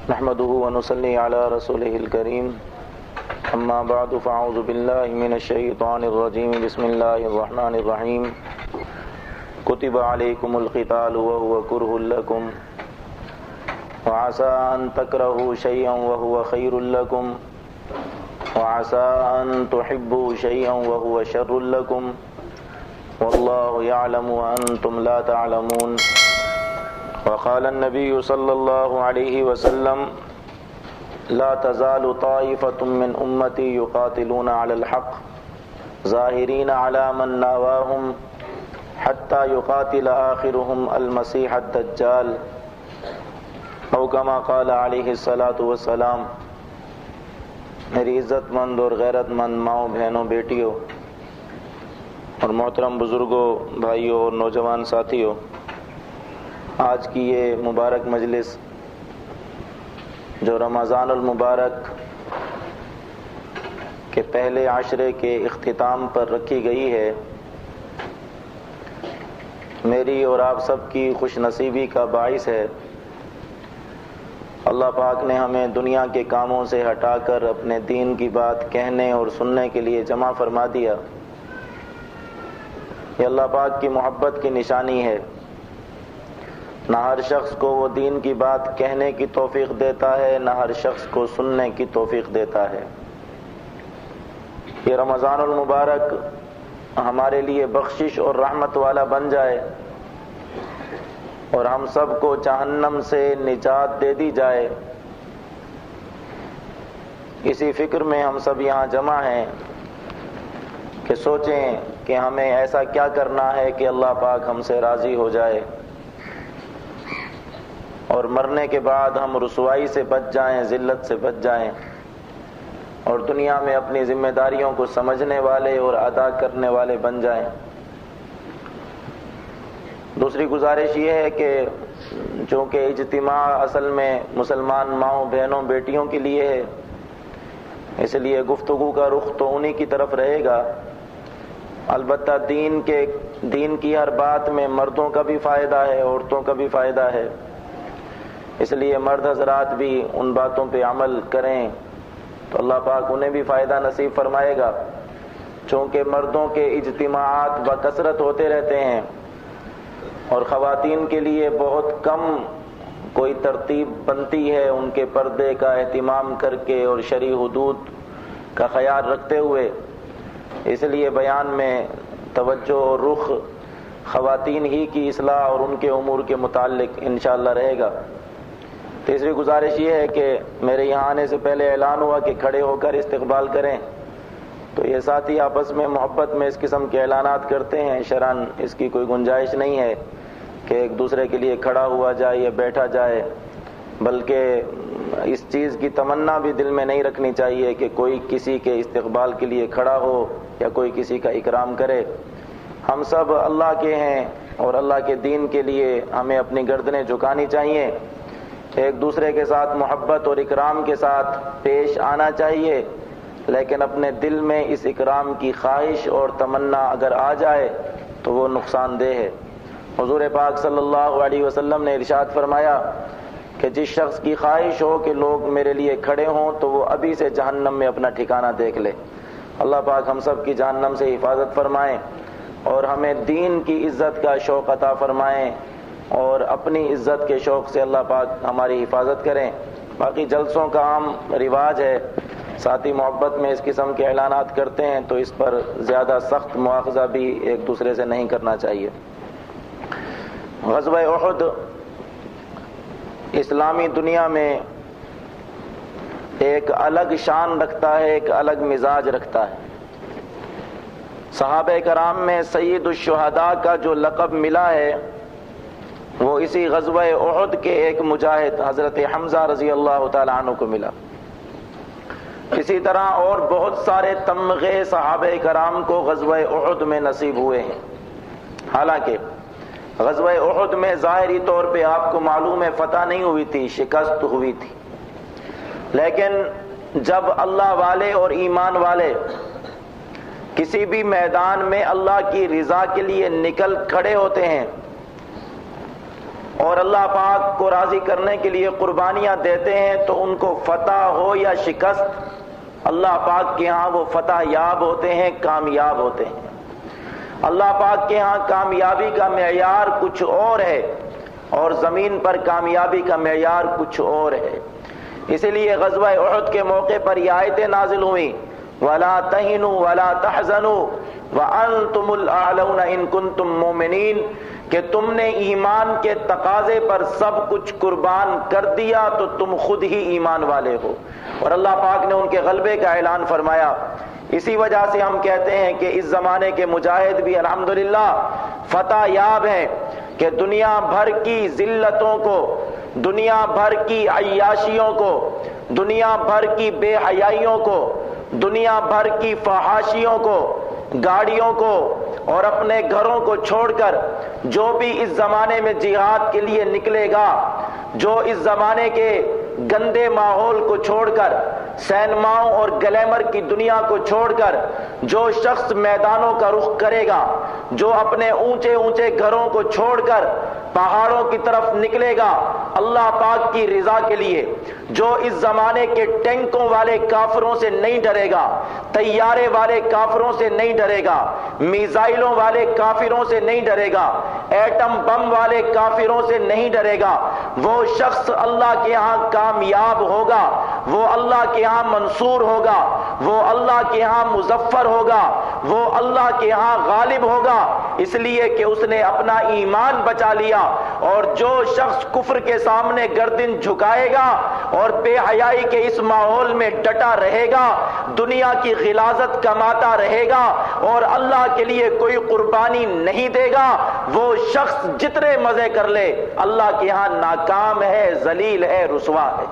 نحمده ونصلي على رسوله الكريم اما بعد فاعوذ بالله من الشيطان الرجيم بسم الله الرحمن الرحيم كتب عليكم القتال وهو كره لكم وعسى أن تكرهوا شيئا وهو خير لكم وعسى أن تحبوا شيئا وهو شر لكم والله يعلم وأنتم لا تعلمون وقال النبي صلى الله عليه وسلم لا تزال طائفة من أمتي يقاتلون على الحق ظاهرين على من ناواهم حتى يقاتل آخرهم المسيح الدجال او كما قال علیہ الصلاۃ والسلام۔ میری عزت مند اور غیرت مند ماؤں، بہنوں، بیٹیوں اور محترم بزرگوں، بھائیوں اور نوجوان ساتھیوں، آج کی یہ مبارک مجلس جو رمضان المبارک کے پہلے عشرے کے اختتام پر رکھی گئی ہے، میری اور آپ سب کی خوش نصیبی کا باعث ہے۔ اللہ پاک نے ہمیں دنیا کے کاموں سے ہٹا کر اپنے دین کی بات کہنے اور سننے کے لیے جمع فرما دیا۔ یہ اللہ پاک کی محبت کی نشانی ہے۔ نہ ہر شخص کو وہ دین کی بات کہنے کی توفیق دیتا ہے، نہ ہر شخص کو سننے کی توفیق دیتا ہے۔ یہ رمضان المبارک ہمارے لیے بخشش اور رحمت والا بن جائے اور ہم سب کو جہنم سے نجات دے دی جائے، اسی فکر میں ہم سب یہاں جمع ہیں کہ سوچیں کہ ہمیں ایسا کیا کرنا ہے کہ اللہ پاک ہم سے راضی ہو جائے اور مرنے کے بعد ہم رسوائی سے بچ جائیں، ذلت سے بچ جائیں اور دنیا میں اپنی ذمہ داریوں کو سمجھنے والے اور ادا کرنے والے بن جائیں۔ دوسری گزارش یہ ہے کہ چونکہ اجتماع اصل میں مسلمان ماؤں، بہنوں، بیٹیوں کے لیے ہے، اس لیے گفتگو کا رخ تو انہی کی طرف رہے گا۔ البتہ دین کی ہر بات میں مردوں کا بھی فائدہ ہے، عورتوں کا بھی فائدہ ہے، اس لیے مرد حضرات بھی ان باتوں پہ عمل کریں تو اللہ پاک انہیں بھی فائدہ نصیب فرمائے گا۔ چونکہ مردوں کے اجتماعات بکثرت ہوتے رہتے ہیں اور خواتین کے لیے بہت کم کوئی ترتیب بنتی ہے ان کے پردے کا اہتمام کر کے اور شرعی حدود کا خیال رکھتے ہوئے، اس لیے بیان میں توجہ اور رخ خواتین ہی کی اصلاح اور ان کے امور کے متعلق انشاءاللہ رہے گا۔ تیسری گزارش یہ ہے کہ میرے یہاں آنے سے پہلے اعلان ہوا کہ کھڑے ہو کر استقبال کریں، تو یہ ساتھی آپس میں محبت میں اس قسم کے اعلانات کرتے ہیں، شرعاً اس کی کوئی گنجائش نہیں ہے کہ ایک دوسرے کے لیے کھڑا ہوا جائے یا بیٹھا جائے، بلکہ اس چیز کی تمنا بھی دل میں نہیں رکھنی چاہیے کہ کوئی کسی کے استقبال کے لیے کھڑا ہو یا کوئی کسی کا اکرام کرے۔ ہم سب اللہ کے ہیں اور اللہ کے دین کے لیے ہمیں اپنی گردنیں جھکانی چاہیے، ایک دوسرے کے ساتھ محبت اور اکرام کے ساتھ پیش آنا چاہیے، لیکن اپنے دل میں اس اکرام کی خواہش اور تمنا اگر آ جائے تو وہ نقصان دہ ہے۔ حضور پاک صلی اللہ علیہ وسلم نے ارشاد فرمایا کہ جس شخص کی خواہش ہو کہ لوگ میرے لیے کھڑے ہوں تو وہ ابھی سے جہنم میں اپنا ٹھکانہ دیکھ لے۔ اللہ پاک ہم سب کی جہنم سے حفاظت فرمائیں اور ہمیں دین کی عزت کا شوق عطا فرمائیں اور اپنی عزت کے شوق سے اللہ پاک ہماری حفاظت کریں۔ باقی جلسوں کا عام رواج ہے، ساتھی محبت میں اس قسم کے اعلانات کرتے ہیں تو اس پر زیادہ سخت مواخذہ بھی ایک دوسرے سے نہیں کرنا چاہیے۔ غزوہ احد اسلامی دنیا میں ایک الگ شان رکھتا ہے، ایک الگ مزاج رکھتا ہے۔ صحابہ کرام میں سید الشہداء کا جو لقب ملا ہے وہ اسی غزوہ احد کے ایک مجاہد حضرت حمزہ رضی اللہ تعالی عنہ کو ملا۔ اسی طرح اور بہت سارے تمغے صحابہ کرام کو غزوہ احد میں نصیب ہوئے ہیں۔ حالانکہ غزوہ احد میں ظاہری طور پہ آپ کو معلوم ہے فتح نہیں ہوئی تھی، شکست ہوئی تھی، لیکن جب اللہ والے اور ایمان والے کسی بھی میدان میں اللہ کی رضا کے لیے نکل کھڑے ہوتے ہیں اور اللہ پاک کو راضی کرنے کے لیے قربانیاں دیتے ہیں تو ان کو فتح ہو یا شکست، اللہ پاک کے ہاں وہ فتح یاب ہوتے ہیں، کامیاب ہوتے ہیں۔ اللہ پاک کے ہاں کامیابی کا معیار کچھ اور ہے اور زمین پر کامیابی کا معیار کچھ اور ہے۔ اسی لیے غزوہ احد کے موقع پر یہ آیتیں نازل ہوئیں، وَلَا تَهِنُوا وَلَا تَحْزَنُوا وَأَنْتُمُ الْأَعْلَوْنَ إِن كُنتُم مُؤْمِنِينَ، کہ تم نے ایمان کے تقاضے پر سب کچھ قربان کر دیا تو تم خود ہی ایمان والے ہو، اور اللہ پاک نے ان کے غلبے کا اعلان فرمایا۔ اسی وجہ سے ہم کہتے ہیں کہ اس زمانے کے مجاہد بھی الحمدللہ فتح یاب ہیں کہ دنیا بھر کی ذلتوں کو، دنیا بھر کی عیاشیوں کو، دنیا بھر کی بے حیائیوں کو، دنیا بھر کی فحاشیوں کو، گاڑیوں کو اور اپنے گھروں کو چھوڑ کر جو بھی اس زمانے میں جہاد کے لیے نکلے گا، جو اس زمانے کے گندے ماحول کو چھوڑ کر، سینماؤں اور گلیمر کی دنیا کو چھوڑ کر جو شخص میدانوں کا رخ کرے گا، جو اپنے اونچے اونچے گھروں کو چھوڑ کر پہاڑوں کی طرف نکلے گا اللہ پاک کی رضا کے لیے، جو اس زمانے کے ٹینکوں والے کافروں سے نہیں ڈرے گا، طیارے والے کافروں سے نہیں ڈرے گا، میزائلوں والے کافروں سے نہیں ڈرے گا، ایٹم بم والے کافروں سے نہیں ڈرے گا، وہ شخص اللہ کے ہاں کامیاب ہوگا، وہ اللہ کے ہاں منصور ہوگا، وہ اللہ کے ہاں مظفر ہوگا، وہ اللہ کے ہاں غالب ہوگا، اس لیے کہ اس نے اپنا ایمان بچا لیا۔ اور جو شخص کفر کے سامنے گردن جھکائے گا اور بے حیائی کے اس ماحول میں ڈٹا رہے گا، دنیا کی غلاظت کماتا رہے گا اور اللہ کے لیے کوئی قربانی نہیں دے گا، وہ شخص جتنے مزے کر لے اللہ کے ہاں ناکام ہے، ذلیل ہے، رسوا ہے۔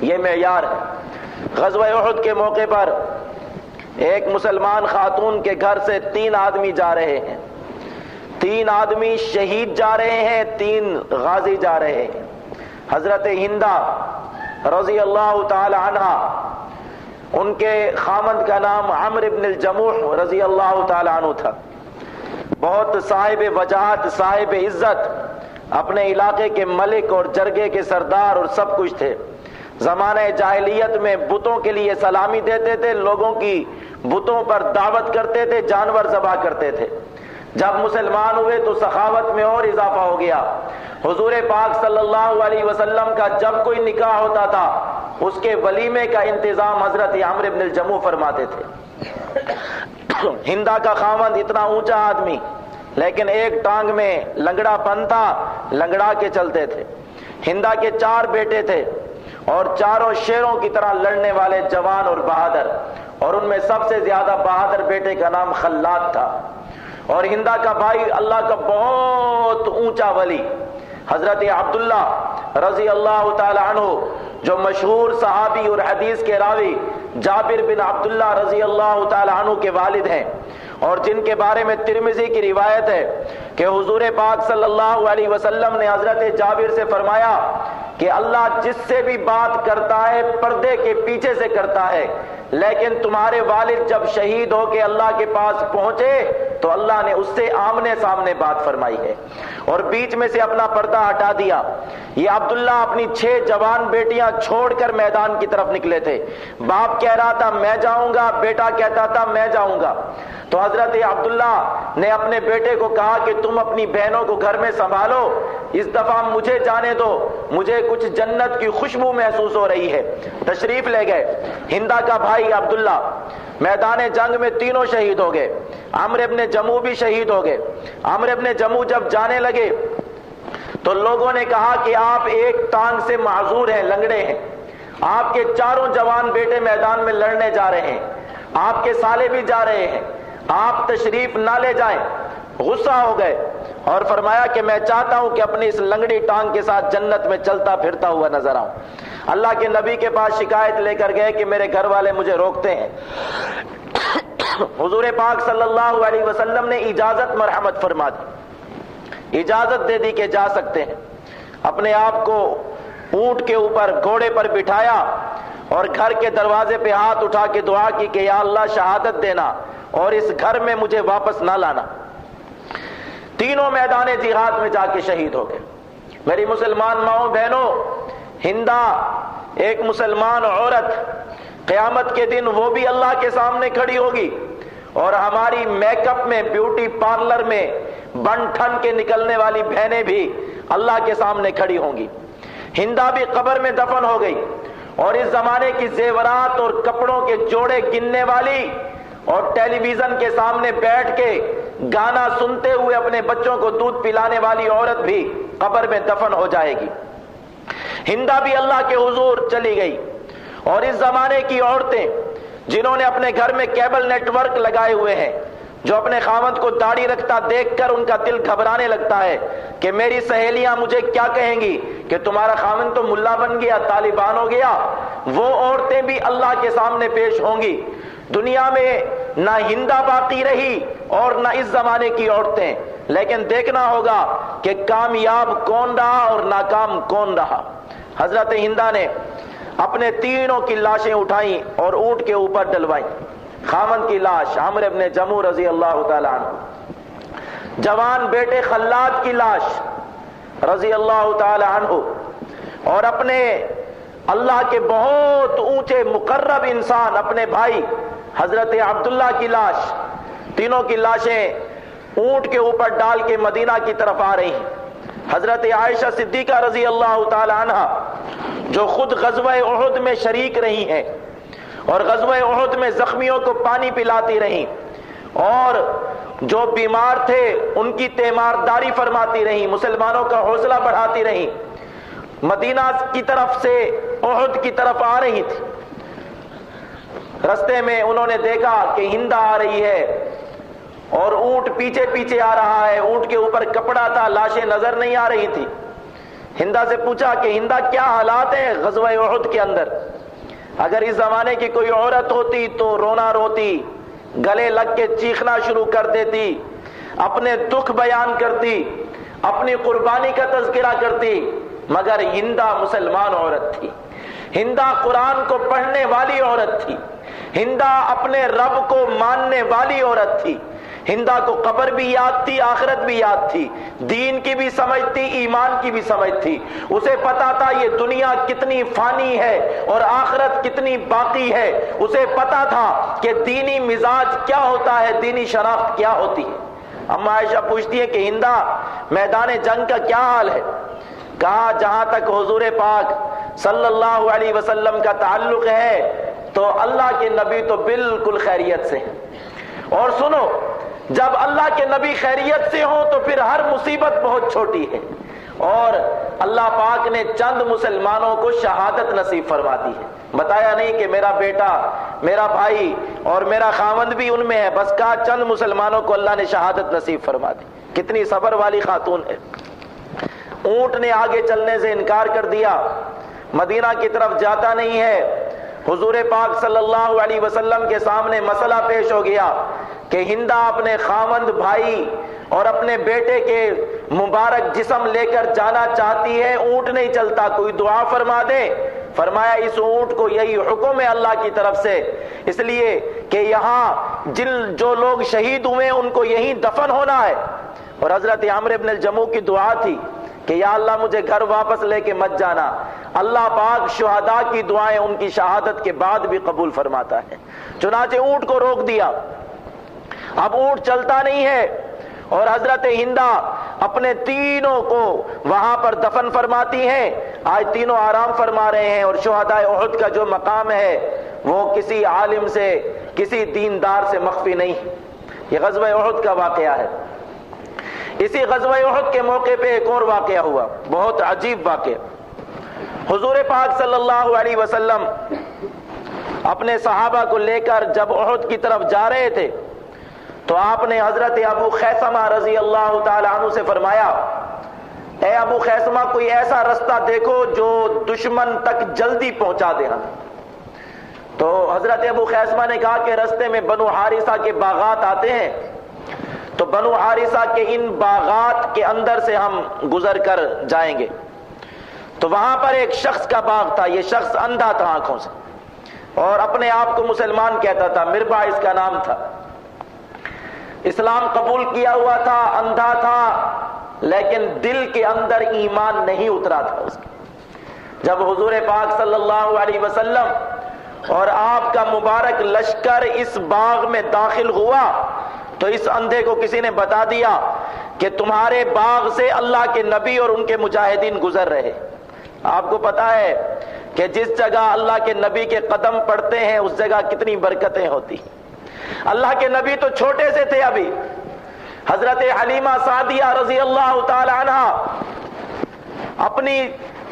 یہ معیار ہے۔ غزوہ احد کے موقع پر ایک مسلمان خاتون کے گھر سے 3 آدمی جا رہے ہیں، 3 آدمی شہید جا رہے ہیں، 3 غازی جا رہے ہیں۔ حضرت ہندہ رضی اللہ تعالی عنہ، ان کے خامند کا نام عمرو بن الجموح رضی اللہ تعالی عنہ تھا، بہت صاحب وجاہت، صاحب عزت، اپنے علاقے کے ملک اور جرگے کے سردار اور سب کچھ تھے۔ زمانہ جاہلیت میں بتوں کے لیے سلامی دیتے تھے، لوگوں کی بتوں پر دعوت کرتے تھے، جانور ذبح کرتے تھے۔ جب مسلمان ہوئے تو سخاوت میں اور اضافہ ہو گیا۔ حضور پاک صلی اللہ علیہ وسلم کا جب کوئی نکاح ہوتا تھا اس کے ولیمے کا انتظام حضرت عمرو بن الجموح فرماتے تھے۔ ہندا کا خاوند اتنا اونچا آدمی، لیکن ایک ٹانگ میں لنگڑا پن تھا، لنگڑا کے چلتے تھے۔ ہندا کے 4 بیٹے تھے اور چاروں شیروں کی طرح لڑنے والے جوان اور بہادر، اور ان میں سب سے زیادہ بہادر بیٹے کا نام خلاد تھا۔ اور ہندا کا بھائی اللہ کا بہت اونچا ولی حضرت عبداللہ رضی اللہ تعالی عنہ، جو مشہور صحابی اور حدیث کے راوی جابر بن عبداللہ رضی اللہ تعالی عنہ کے والد ہیں، اور جن کے بارے میں ترمذی کی روایت ہے کہ حضور پاک صلی اللہ علیہ وسلم نے حضرت جابر سے فرمایا کہ اللہ جس سے بھی بات کرتا ہے پردے کے پیچھے سے کرتا ہے، لیکن تمہارے والد جب شہید ہو کے اللہ کے پاس پہنچے تو اللہ نے اس سے آمنے سامنے بات فرمائی ہے اور بیچ میں سے اپنا پردہ ہٹا دیا۔ یہ عبداللہ اپنی 6 جوان بیٹیاں چھوڑ کر میدان کی طرف نکلے تھے۔ باپ کہہ رہا تھا میں جاؤں گا، بیٹا کہتا تھا میں جاؤں گا۔ تو حضرت عبداللہ نے اپنے بیٹے کو کہا کہ تم اپنی بہنوں کو گھر میں سنبھالو، اس دفعہ مجھے جانے دو، مجھے کچھ جنت کی خوشبو محسوس ہو رہی ہے۔ تشریف لے گئے۔ ہندا کا بھائی عبداللہ میدان جنگ میں تینوں شہید ہو گئے۔ عمرو بن جموح بھی شہید ہو گئے۔ عمرو بن جموح جب جانے لگے تو لوگوں نے کہا کہ آپ ایک ٹانگ سے معذور ہیں، لنگڑے ہیں، آپ کے 4 جوان بیٹے میدان میں لڑنے جا رہے ہیں، آپ کے سالے بھی جا رہے ہیں، آپ تشریف نہ لے جائیں۔ غصہ ہو گئے اور فرمایا کہ میں چاہتا ہوں کہ اپنی اس لنگڑی ٹانگ کے ساتھ جنت میں چلتا پھرتا ہوا نظر آؤں۔ اللہ کے نبی کے پاس شکایت لے کر گئے کہ میرے گھر والے مجھے روکتے ہیں۔ حضور پاک صلی اللہ علیہ وسلم نے اجازت مرحمت فرما دی، اجازت دے دی کہ جا سکتے ہیں۔ اپنے آپ کو اونٹ کے اوپر گھوڑے پر بٹھایا اور گھر کے دروازے پہ ہاتھ اٹھا کے دعا کی کہ یا اللہ شہادت دینا اور اس گھر میں مجھے واپس نہ لانا۔ تینوں میدان جہاد میں جا کے شہید ہو گئے۔ میری مسلمان ماؤں بہنوں، ہندا ایک مسلمان عورت قیامت کے دن وہ بھی اللہ کے سامنے کھڑی ہوگی، اور ہماری میک اپ میں، بیوٹی پارلر میں بن ٹھن کے نکلنے والی بہنیں بھی اللہ کے سامنے کھڑی ہوں گی۔ ہندا بھی قبر میں دفن ہو گئی، اور اس زمانے کی زیورات اور کپڑوں کے جوڑے گننے والی اور ٹیلی ویژن کے سامنے بیٹھ کے گانا سنتے ہوئے اپنے بچوں کو دودھ پلانے والی عورت بھی قبر میں دفن ہو جائے گی۔ ہندا بھی اللہ کے حضور چلی گئی، اور اس زمانے کی عورتیں جنہوں نے اپنے گھر میں کیبل نیٹ ورک لگائے ہوئے ہیں، جو اپنے خاوند کو داڑھی رکھتا دیکھ کر ان کا دل گھبرانے لگتا ہے کہ میری سہیلیاں مجھے کیا کہیں گی کہ تمہارا خاوند تو ملا بن گیا، طالبان ہو گیا، وہ عورتیں بھی اللہ کے سامنے پیش ہوں گی۔ دنیا میں نہ ہندا باقی رہی اور نہ اس زمانے کی عورتیں، لیکن دیکھنا ہوگا کہ کامیاب کون رہا اور ناکام کون رہا۔ حضرت ہندا نے اپنے تینوں کی لاشیں اٹھائیں اور اونٹ کے اوپر ڈلوائیں۔ خاوند کی لاش عمرو بن جموح رضی اللہ تعالی عنہ، جوان بیٹے خلاد کی لاش رضی اللہ تعالی عنہ، اور اپنے اللہ کے بہت اونچے مقرب انسان اپنے بھائی حضرت عبداللہ کی لاش، تینوں کی لاشیں اونٹ کے اوپر ڈال کے مدینہ کی طرف آ رہی ہیں۔ حضرت عائشہ صدیقہ رضی اللہ تعالی عنہ جو خود غزوہ احد میں شریک رہی ہیں اور غزوہ احد میں زخمیوں کو پانی پلاتی رہیں اور جو بیمار تھے ان کی تیمارداری فرماتی رہیں، مسلمانوں کا حوصلہ بڑھاتی رہیں، مدینہ کی طرف سے احد کی طرف آ رہی تھی۔ رستے میں انہوں نے دیکھا کہ ہندا آ رہی ہے اور اونٹ پیچھے پیچھے آ رہا ہے، اونٹ کے اوپر کپڑا تھا، لاشیں نظر نہیں آ رہی تھی۔ ہندا سے پوچھا کہ ہندا کیا حالات ہیں غزوہ احد کے اندر؟ اگر اس زمانے کی کوئی عورت ہوتی تو رونا روتی، گلے لگ کے چیخنا شروع کر دیتی، اپنے دکھ بیان کرتی، اپنی قربانی کا تذکرہ کرتی، مگر ہندا مسلمان عورت تھی، ہندا قرآن کو پڑھنے والی عورت تھی، ہندا اپنے رب کو ماننے والی عورت تھی، ہندا کو قبر بھی یاد تھی، آخرت بھی یاد تھی، دین کی بھی سمجھ تھی، ایمان کی بھی سمجھ تھی، اسے پتا تھا یہ دنیا کتنی فانی ہے اور آخرت کتنی باقی ہے، اسے پتا تھا کہ دینی مزاج کیا ہوتا ہے، دینی شناخت کیا ہوتی ہے۔ اما عائشہ پوچھتی ہے کہ ہندا میدان جنگ کا کیا حال ہے؟ کہا جہاں تک حضور پاک صلی اللہ علیہ وسلم کا تعلق ہے تو اللہ کے نبی تو بالکل خیریت سے ہیں، اور سنو جب اللہ کے نبی خیریت سے ہوں تو پھر ہر مصیبت بہت چھوٹی ہے، اور اللہ پاک نے چند مسلمانوں کو شہادت نصیب فرما دی ہے۔ بتایا نہیں کہ میرا بیٹا، میرا بھائی اور میرا خاوند بھی ان میں ہے، بس کہا چند مسلمانوں کو اللہ نے شہادت نصیب فرما دی۔ کتنی صبر والی خاتون ہے۔ اونٹ نے آگے چلنے سے انکار کر دیا، مدینہ کی طرف جاتا نہیں ہے۔ حضور پاک صلی اللہ علیہ وسلم کے سامنے مسئلہ پیش ہو گیا کہ ہندا اپنے خاوند، بھائی اور اپنے بیٹے کے مبارک جسم لے کر جانا چاہتی ہے، اونٹ نہیں چلتا، کوئی دعا فرما دے۔ فرمایا اس اونٹ کو یہی حکم ہے اللہ کی طرف سے، اس لیے کہ یہاں جو لوگ شہید ہوئے ان کو یہیں دفن ہونا ہے۔ اور حضرت عمرو بن الجموح کی دعا تھی کہ یا اللہ مجھے گھر واپس لے کے مت جانا۔ اللہ پاک شہداء کی دعائیں ان کی شہادت کے بعد بھی قبول فرماتا ہے۔ چنانچہ اونٹ کو روک دیا، اب اونٹ چلتا نہیں ہے، اور حضرت ہندا اپنے تینوں کو وہاں پر دفن فرماتی ہیں۔ آج تینوں آرام فرما رہے ہیں، اور شہداء احد کا جو مقام ہے وہ کسی عالم سے، کسی دیندار سے مخفی نہیں۔ یہ غزوہ احد کا واقعہ ہے۔ اسی غزوہ احد کے موقع پہ ایک اور واقعہ ہوا، بہت عجیب واقعہ۔ حضور پاک صلی اللہ علیہ وسلم اپنے صحابہ کو لے کر جب احد کی طرف جا رہے تھے تو آپ نے حضرت ابو خیثمہ رضی اللہ تعالی عنہ سے فرمایا، اے ابو خیثمہ کوئی ایسا رستہ دیکھو جو دشمن تک جلدی پہنچا دے ہمیں۔ تو حضرت ابو خیثمہ نے کہا کہ رستے میں بنو حارثہ کے باغات آتے ہیں، تو بنو حارثہ کے ان باغات کے اندر سے ہم گزر کر جائیں گے۔ تو وہاں پر ایک شخص کا باغ تھا، یہ شخص اندھا تھا آنکھوں سے، اور اپنے آپ کو مسلمان کہتا تھا، مربع اس کا نام تھا، اسلام قبول کیا ہوا تھا، اندھا تھا، لیکن دل کے اندر ایمان نہیں اترا تھا اس کے۔ جب حضور پاک صلی اللہ علیہ وسلم اور آپ کا مبارک لشکر اس باغ میں داخل ہوا تو اس اندھے کو کسی نے بتا دیا کہ تمہارے باغ سے اللہ کے نبی اور ان کے مجاہدین گزر رہے۔ آپ کو پتا ہے کہ جس جگہ اللہ کے نبی کے قدم پڑتے ہیں اس جگہ کتنی برکتیں ہوتی۔ اللہ کے نبی تو چھوٹے سے تھے ابھی، حضرت حلیمہ سعدیہ رضی اللہ تعالی عنہ اپنی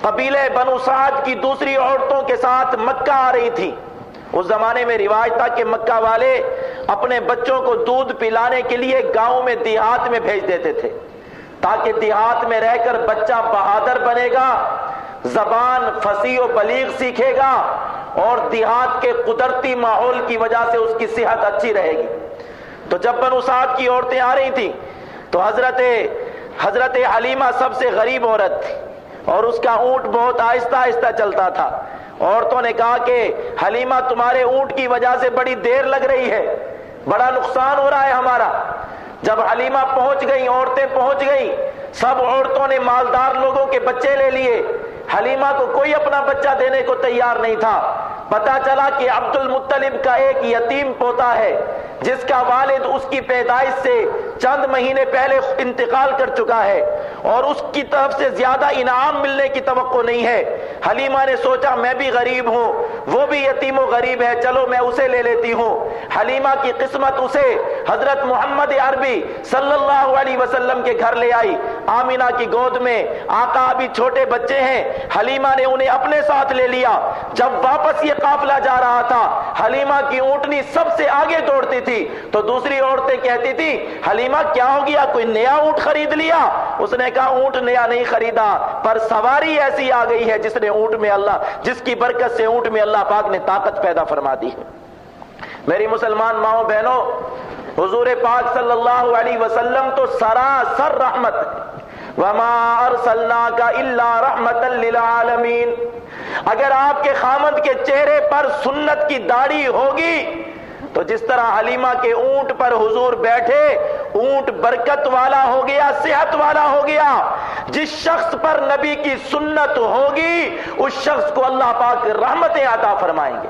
قبیلے بنو سعد کی دوسری عورتوں کے ساتھ مکہ آ رہی تھی۔ اس زمانے میں رواج تھا کہ مکہ والے اپنے بچوں کو دودھ پلانے کے لیے گاؤں میں دیہات میں بھیج دیتے تھے تاکہ دیہات میں رہ کر بچہ بہادر بنے گا، زبان فصیح و بلیغ سیکھے گا اور دیہات کے قدرتی ماحول کی وجہ سے اس کی صحت اچھی رہے گی۔ تو جب بنو سعد کی عورتیں آ رہی تھیں تو حضرت حلیمہ سب سے غریب عورت تھی اور اس کا اونٹ بہت آہستہ آہستہ چلتا تھا۔ عورتوں نے کہا کہ حلیمہ تمہارے اونٹ کی وجہ سے بڑی دیر لگ رہی ہے، بڑا نقصان ہو رہا ہے ہمارا۔ جب حلیمہ پہنچ گئیں، عورتیں پہنچ گئیں، سب عورتوں نے مالدار لوگوں کے بچے لے لیے، حلیمہ کو کوئی اپنا بچہ دینے کو تیار نہیں تھا۔ پتا چلا کہ عبد المطلب کا ایک یتیم پوتا ہے جس کا والد اس کی پیدائش سے چند مہینے پہلے انتقال کر چکا ہے اور اس کی طرف سے زیادہ انعام ملنے کی توقع نہیں ہے۔ حلیمہ نے سوچا میں بھی غریب ہوں، وہ بھی یتیم و غریب ہے، چلو میں اسے لے لیتی ہوں۔ حلیمہ کی قسمت اسے حضرت محمد عربی صلی اللہ علیہ وسلم کے گھر لے آئی۔ آمینہ کی گود میں آقا ابھی چھوٹے بچے ہیں، حلیمہ نے انہیں اپنے ساتھ لے لیا۔ جب واپس یہ قافلہ جا رہا تھا، حلیمہ کی اونٹنی سب سے آگے دوڑتی تھی تو دوسری عورتیں کہتی تھی حلیمہ کیا ہو گیا، کوئی نیا اونٹ خرید لیا؟ اس نے کہا اونٹ نیا نہیں خریدا، پر سواری ایسی آ گئی ہے جس کی برکت سے اونٹ میں اللہ پاک نے طاقت پیدا فرما دی ہے۔ میری مسلمان ماؤں بہنوں، حضور پاک صلی اللہ علیہ وسلم تو سراسر رحمت ہے۔ وما ارسلناک الا رحمتا للعالمین۔ اگر آپ کے خامند کے چہرے پر سنت کی داڑھی ہوگی تو جس طرح حلیمہ کے اونٹ پر حضور بیٹھے، اونٹ برکت والا ہو گیا، صحت والا ہو گیا۔ جس شخص پر نبی کی سنت ہوگی اس شخص کو اللہ پاک رحمتیں عطا فرمائیں گے۔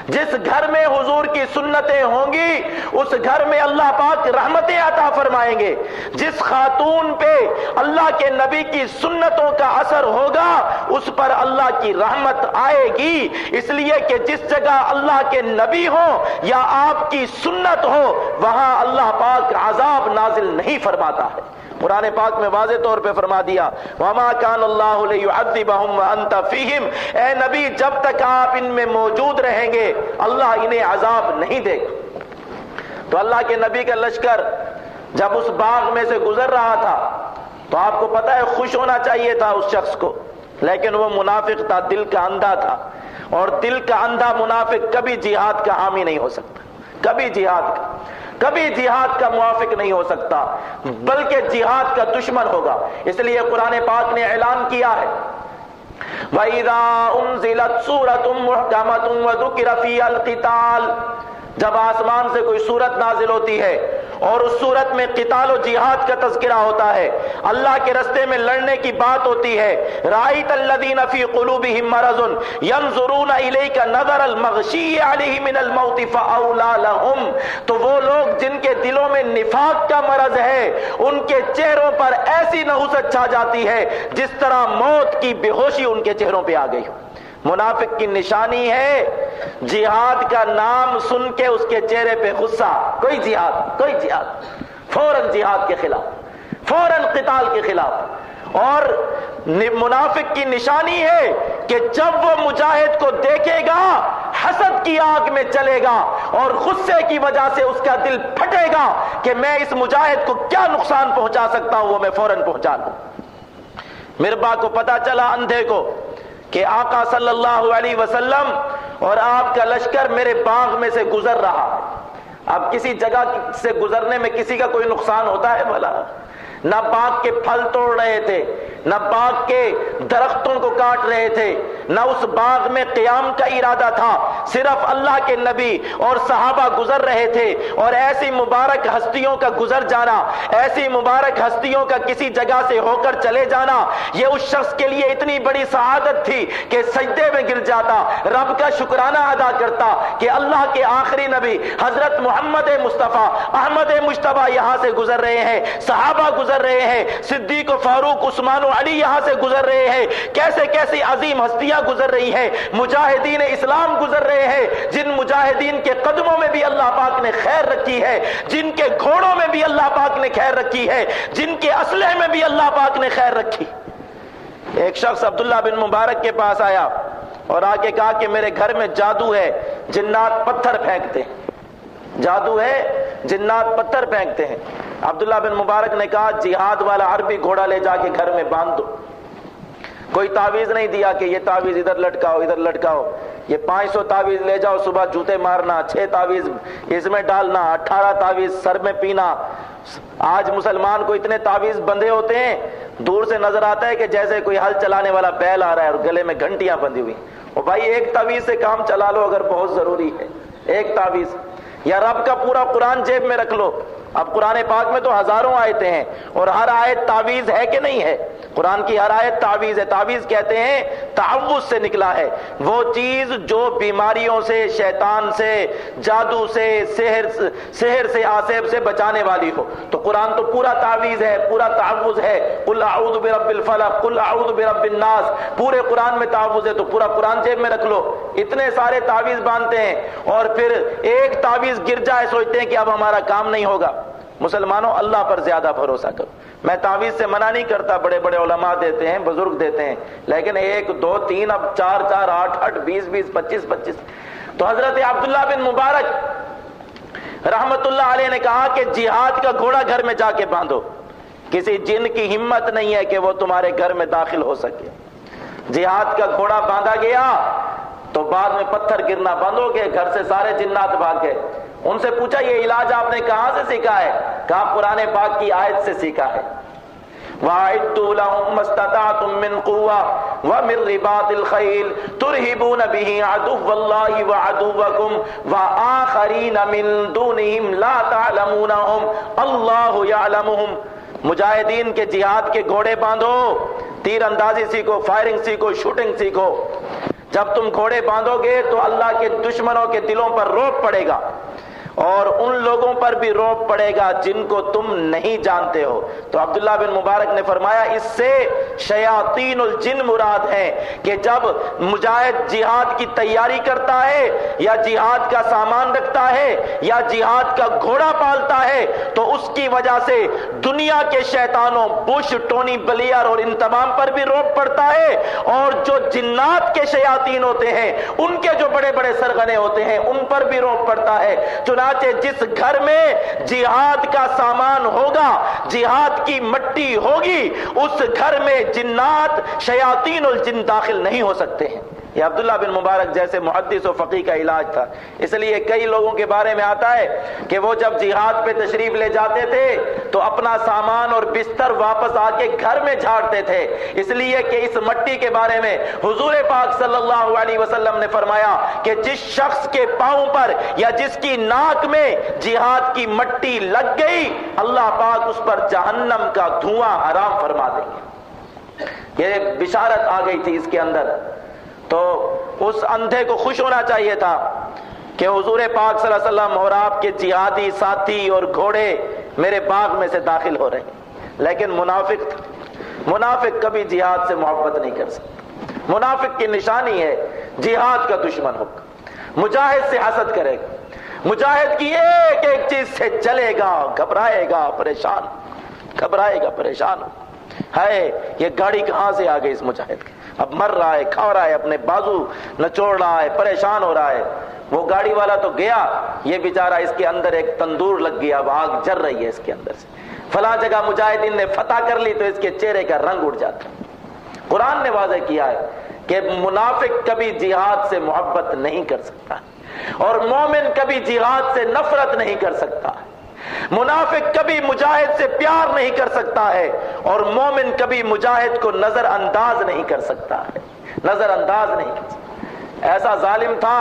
جس گھر میں حضور کی سنتیں ہوں گی اس گھر میں اللہ پاک رحمتیں عطا فرمائیں گے۔ جس خاتون پہ اللہ کے نبی کی سنتوں کا اثر ہوگا اس پر اللہ کی رحمت آئے گی، اس لیے کہ جس جگہ اللہ کے نبی ہو یا آپ کی سنت ہو وہاں اللہ پاک عذاب نازل نہیں فرماتا ہے۔ قرآن پاک میں واضح طور پہ فرما دیا وَمَا كَانَ اللَّهُ لِيُعَذِّبَهُمْ وَأَنْتَ فِيهِمْ، اے نبی جب تک آپ ان میں موجود رہیں گے اللہ انہیں عذاب نہیں دے گا۔ تو اللہ کے نبی کا لشکر جب اس باغ میں سے گزر رہا تھا تو آپ کو پتا ہے خوش ہونا چاہیے تھا اس شخص کو، لیکن وہ منافق تھا، دل کا اندھا تھا، اور دل کا اندھا منافق کبھی جہاد کا حامی نہیں ہو سکتا، کبھی جہاد کا موافق نہیں ہو سکتا، بلکہ جہاد کا دشمن ہوگا۔ اس لیے قرآن پاک نے اعلان کیا ہے وَإِذَا أُنزِلَتْ سُورَةٌ مُحْكَمَةٌ وَذُكِرَ فِيهَا الْقِتَالُ، جب آسمان سے کوئی سورت نازل ہوتی ہے اور اس سورت میں قتال و جہاد کا تذکرہ ہوتا ہے، اللہ کے رستے میں لڑنے کی بات ہوتی ہے، رَأَيْتَ الَّذِينَ فِي قُلُوبِهِم مَّرَضٌ يَنظُرُونَ إِلَيْكَ نَظَرَ الْمَغْشِيِّ عَلَيْهِ مِنَ الْمَوْتِ فَأَوْلَىٰ لَهُمْ، تو وہ لوگ جن کے دلوں میں نفاق کا مرض ہے ان کے چہروں پر ایسی نحوست چھا جاتی ہے جس طرح موت کی بے ہوشی ان کے چہروں پہ آ گئی ہو۔ منافق کی نشانی ہے جہاد کا نام سن کے اس کے چہرے پہ غصہ، کوئی جہاد، فوراً جہاد کے خلاف، فوراً قتال کے خلاف۔ اور منافق کی نشانی ہے کہ جب وہ مجاہد کو دیکھے گا حسد کی آگ میں چلے گا اور غصے کی وجہ سے اس کا دل پھٹے گا کہ میں اس مجاہد کو کیا نقصان پہنچا سکتا ہوں، وہ میں فوراً پہنچا دوں۔ مربا کو پتا چلا اندھے کو کہ آقا صلی اللہ علیہ وسلم اور آپ کا لشکر میرے باغ میں سے گزر رہا ہے۔ اب کسی جگہ سے گزرنے میں کسی کا کوئی نقصان ہوتا ہے بھلا؟ نہ باغ کے پھل توڑ رہے تھے، نہ باغ کے درختوں کو کاٹ رہے تھے، نہ اس باغ میں قیام کا ارادہ تھا، صرف اللہ کے نبی اور صحابہ گزر رہے تھے، اور ایسی مبارک ہستیوں کا گزر جانا، ایسی مبارک ہستیوں کا کسی جگہ سے ہو کر چلے جانا، یہ اس شخص کے لیے اتنی بڑی سعادت تھی کہ سجدے میں گر جاتا، رب کا شکرانہ ادا کرتا کہ اللہ کے آخری نبی حضرت محمد مصطفیٰ احمد مجتبیٰ یہاں سے گزر رہے ہیں، صحابہ گزر رہے ہیں، صدیق و فاروق عثمان و علی یہاں سے گزر رہے ہیں، کیسے کیسی عظیم ہستیاں گزر رہی ہیں، مجاہدین اسلام گزر رہے ہیں، جن مجاہدین کے قدموں میں بھی اللہ پاک نے خیر رکھی ہے، جن کے گھوڑوں میں بھی اللہ پاک نے خیر رکھی ہے، جن کے اسلحے میں بھی اللہ پاک نے خیر رکھی۔ ایک شخص عبداللہ بن مبارک کے پاس آیا اور آ کے کہا کہ میرے گھر میں جادو ہے، جنات پتھر پھینکتے ہیں، جادو ہے، جنات پتھر پھینکتے ہیں۔ عبداللہ بن مبارک نے کہا جہاد والا عربی گھوڑا لے جا کے گھر میں باندھ دو۔ کوئی تعویذ نہیں دیا کہ یہ تعویذ ادھر لٹکاؤ ادھر لٹکاؤ، یہ 500 تعویذ لے جاؤ، صبح جوتے مارنا، 6 تعویذ اس میں ڈالنا، 18 تعویذ سر میں پینا۔ آج مسلمان کو اتنے تعویذ بندھے ہوتے ہیں، دور سے نظر آتا ہے کہ جیسے کوئی ہل چلانے والا بیل آ رہا ہے اور گلے میں گھنٹیاں بندھی ہوئی۔ اور بھائی ایک تعویذ سے کام چلا لو اگر بہت ضروری ہے، ایک تعویذ، یا رب کا پورا قرآن جیب میں رکھ لو۔ اب قرآن پاک میں تو ہزاروں آیتیں ہیں اور ہر آیت تعویذ ہے کہ نہیں ہے؟ قرآن کی ہر آیت تعویذ ہے۔ تعویذ کہتے ہیں تعوذ سے نکلا ہے، وہ چیز جو بیماریوں سے، شیطان سے، جادو سے، سحر سے، آسیب سے بچانے والی ہو۔ تو قرآن تو پورا تعویذ ہے، پورا تعوذ ہے۔ قل اعوذ برب الفلق، قل اعوذ برب الناس، پورے قرآن میں تعوذ ہے، تو پورا قرآن جیب میں رکھ لو۔ اتنے سارے تعویذ باندھتے ہیں اور پھر ایک تعویذ گر جائے سوچتے ہیں کہ اب ہمارا کام نہیں ہوگا۔ مسلمانوں اللہ پر زیادہ بھروسہ کرو۔ میں تعویذ سے منع نہیں کرتا، بڑے بڑے علماء دیتے ہیں، بزرگ دیتے ہیں، لیکن 1 2 3 اب 4 4 8 8 20 20 25 25۔ تو حضرت عبداللہ بن مبارک رحمت اللہ علیہ نے کہا کہ جہاد کا گھوڑا گھر میں جا کے باندھو، کسی جن کی ہمت نہیں ہے کہ وہ تمہارے گھر میں داخل ہو سکے۔ جہاد کا گھوڑا باندھا گیا تو بعد میں پتھر گرنا بند ہو گئے، گھر سے سارے جنات بھاگ گئے۔ ان سے پوچھا یہ علاج آپ نے کہاں سے سیکھا ہے؟ کہا قرآن پاک کی آیت سے سیکھا ہے۔ وَأَعِدُّوا لَهُم مَّا اسْتَطَعْتُم مِّن قُوَّةٍ وَمِن رِّبَاطِ الْخَيْلِ تُرْهِبُونَ بِهِ عَدُوَّ اللَّهِ وَعَدُوَّكُمْ وَآخَرِينَ مِن دُونِهِمْ لَا تَعْلَمُونَهُمْ اللَّهُ يَعْلَمُهُمْ۔ مجاہدین کے جہاد کے گھوڑے باندھو، تیر اندازی سیکھو، فائرنگ سیکھو، شوٹنگ سیکھو۔ جب تم گھوڑے باندھو گے تو اللہ کے دشمنوں کے دلوں پر رعب پڑے گا، اور ان لوگوں پر بھی رعب پڑے گا جن کو تم نہیں جانتے ہو۔ تو عبداللہ بن مبارک نے فرمایا اس سے شیاطین الجن مراد ہیں کہ جب مجاہد جہاد کی تیاری کرتا ہے یا جہاد کا سامان رکھتا ہے یا جہاد کا گھوڑا پالتا ہے تو اس کی وجہ سے دنیا کے شیطانوں، بش، ٹونی بلیئر اور ان تمام پر بھی رعب پڑتا ہے، اور جو جنات کے شیاطین ہوتے ہیں، ان کے جو بڑے بڑے سرغنے ہوتے ہیں، ان پر بھی رعب پڑتا ہے۔ چنانچہ جس گھر میں جہاد کا سامان ہوگا، جہاد کی مٹی ہوگی، اس گھر میں جنات، شیاطین الجن داخل نہیں ہو سکتے ہیں۔ یہ عبداللہ بن مبارک جیسے محدث و فقیہ کا علاج تھا۔ اس لیے کئی لوگوں کے بارے میں آتا ہے کہ وہ جب جہاد پہ تشریف لے جاتے تھے تو اپنا سامان اور بستر واپس آ کے گھر میں جھاڑتے تھے، اس لیے کہ اس مٹی کے بارے میں حضور پاک صلی اللہ علیہ وسلم نے فرمایا کہ جس شخص کے پاؤں پر یا جس کی ناک میں جہاد کی مٹی لگ گئی، اللہ پاک اس پر جہنم کا دھواں حرام فرما دیں گے۔ یہ بشارت آ گئی تھی اس کے اندر۔ تو اس اندھے کو خوش ہونا چاہیے تھا کہ حضور پاک صلی اللہ علیہ وسلم اور آپ کے جہادی ساتھی اور گھوڑے میرے باغ میں سے داخل ہو رہے ہیں، لیکن منافق تھا۔ منافق کبھی جہاد سے محبت نہیں کر سکتا۔ منافق کی نشانی ہے جہاد کا دشمن ہوگا، مجاہد سے حسد کرے گا، مجاہد کی ایک ایک چیز سے جلے گا، گھبرائے گا، پریشان گھبرائے گا، پریشان ہے یہ گاڑی کہاں سے آ گئی اس مجاہد کی، اب مر رہا ہے، کھا رہا ہے، اپنے بازو نچوڑ رہا ہے، پریشان ہو رہا ہے۔ وہ گاڑی والا تو گیا، یہ بیچارہ اس کے اندر ایک تندور لگ گیا، اب آگ جل رہی ہے اس کے اندر سے، فلاں جگہ مجاہدین نے فتح کر لی تو اس کے چہرے کا رنگ اڑ جاتا۔ قرآن نے واضح کیا ہے کہ منافق کبھی جہاد سے محبت نہیں کر سکتا اور مومن کبھی جہاد سے نفرت نہیں کر سکتا۔ منافق کبھی مجاہد سے پیار نہیں کر سکتا ہے اور مومن کبھی مجاہد کو نظر انداز نہیں کر سکتا ہے۔ نظر انداز نہیں کی۔ ایسا ظالم تھا،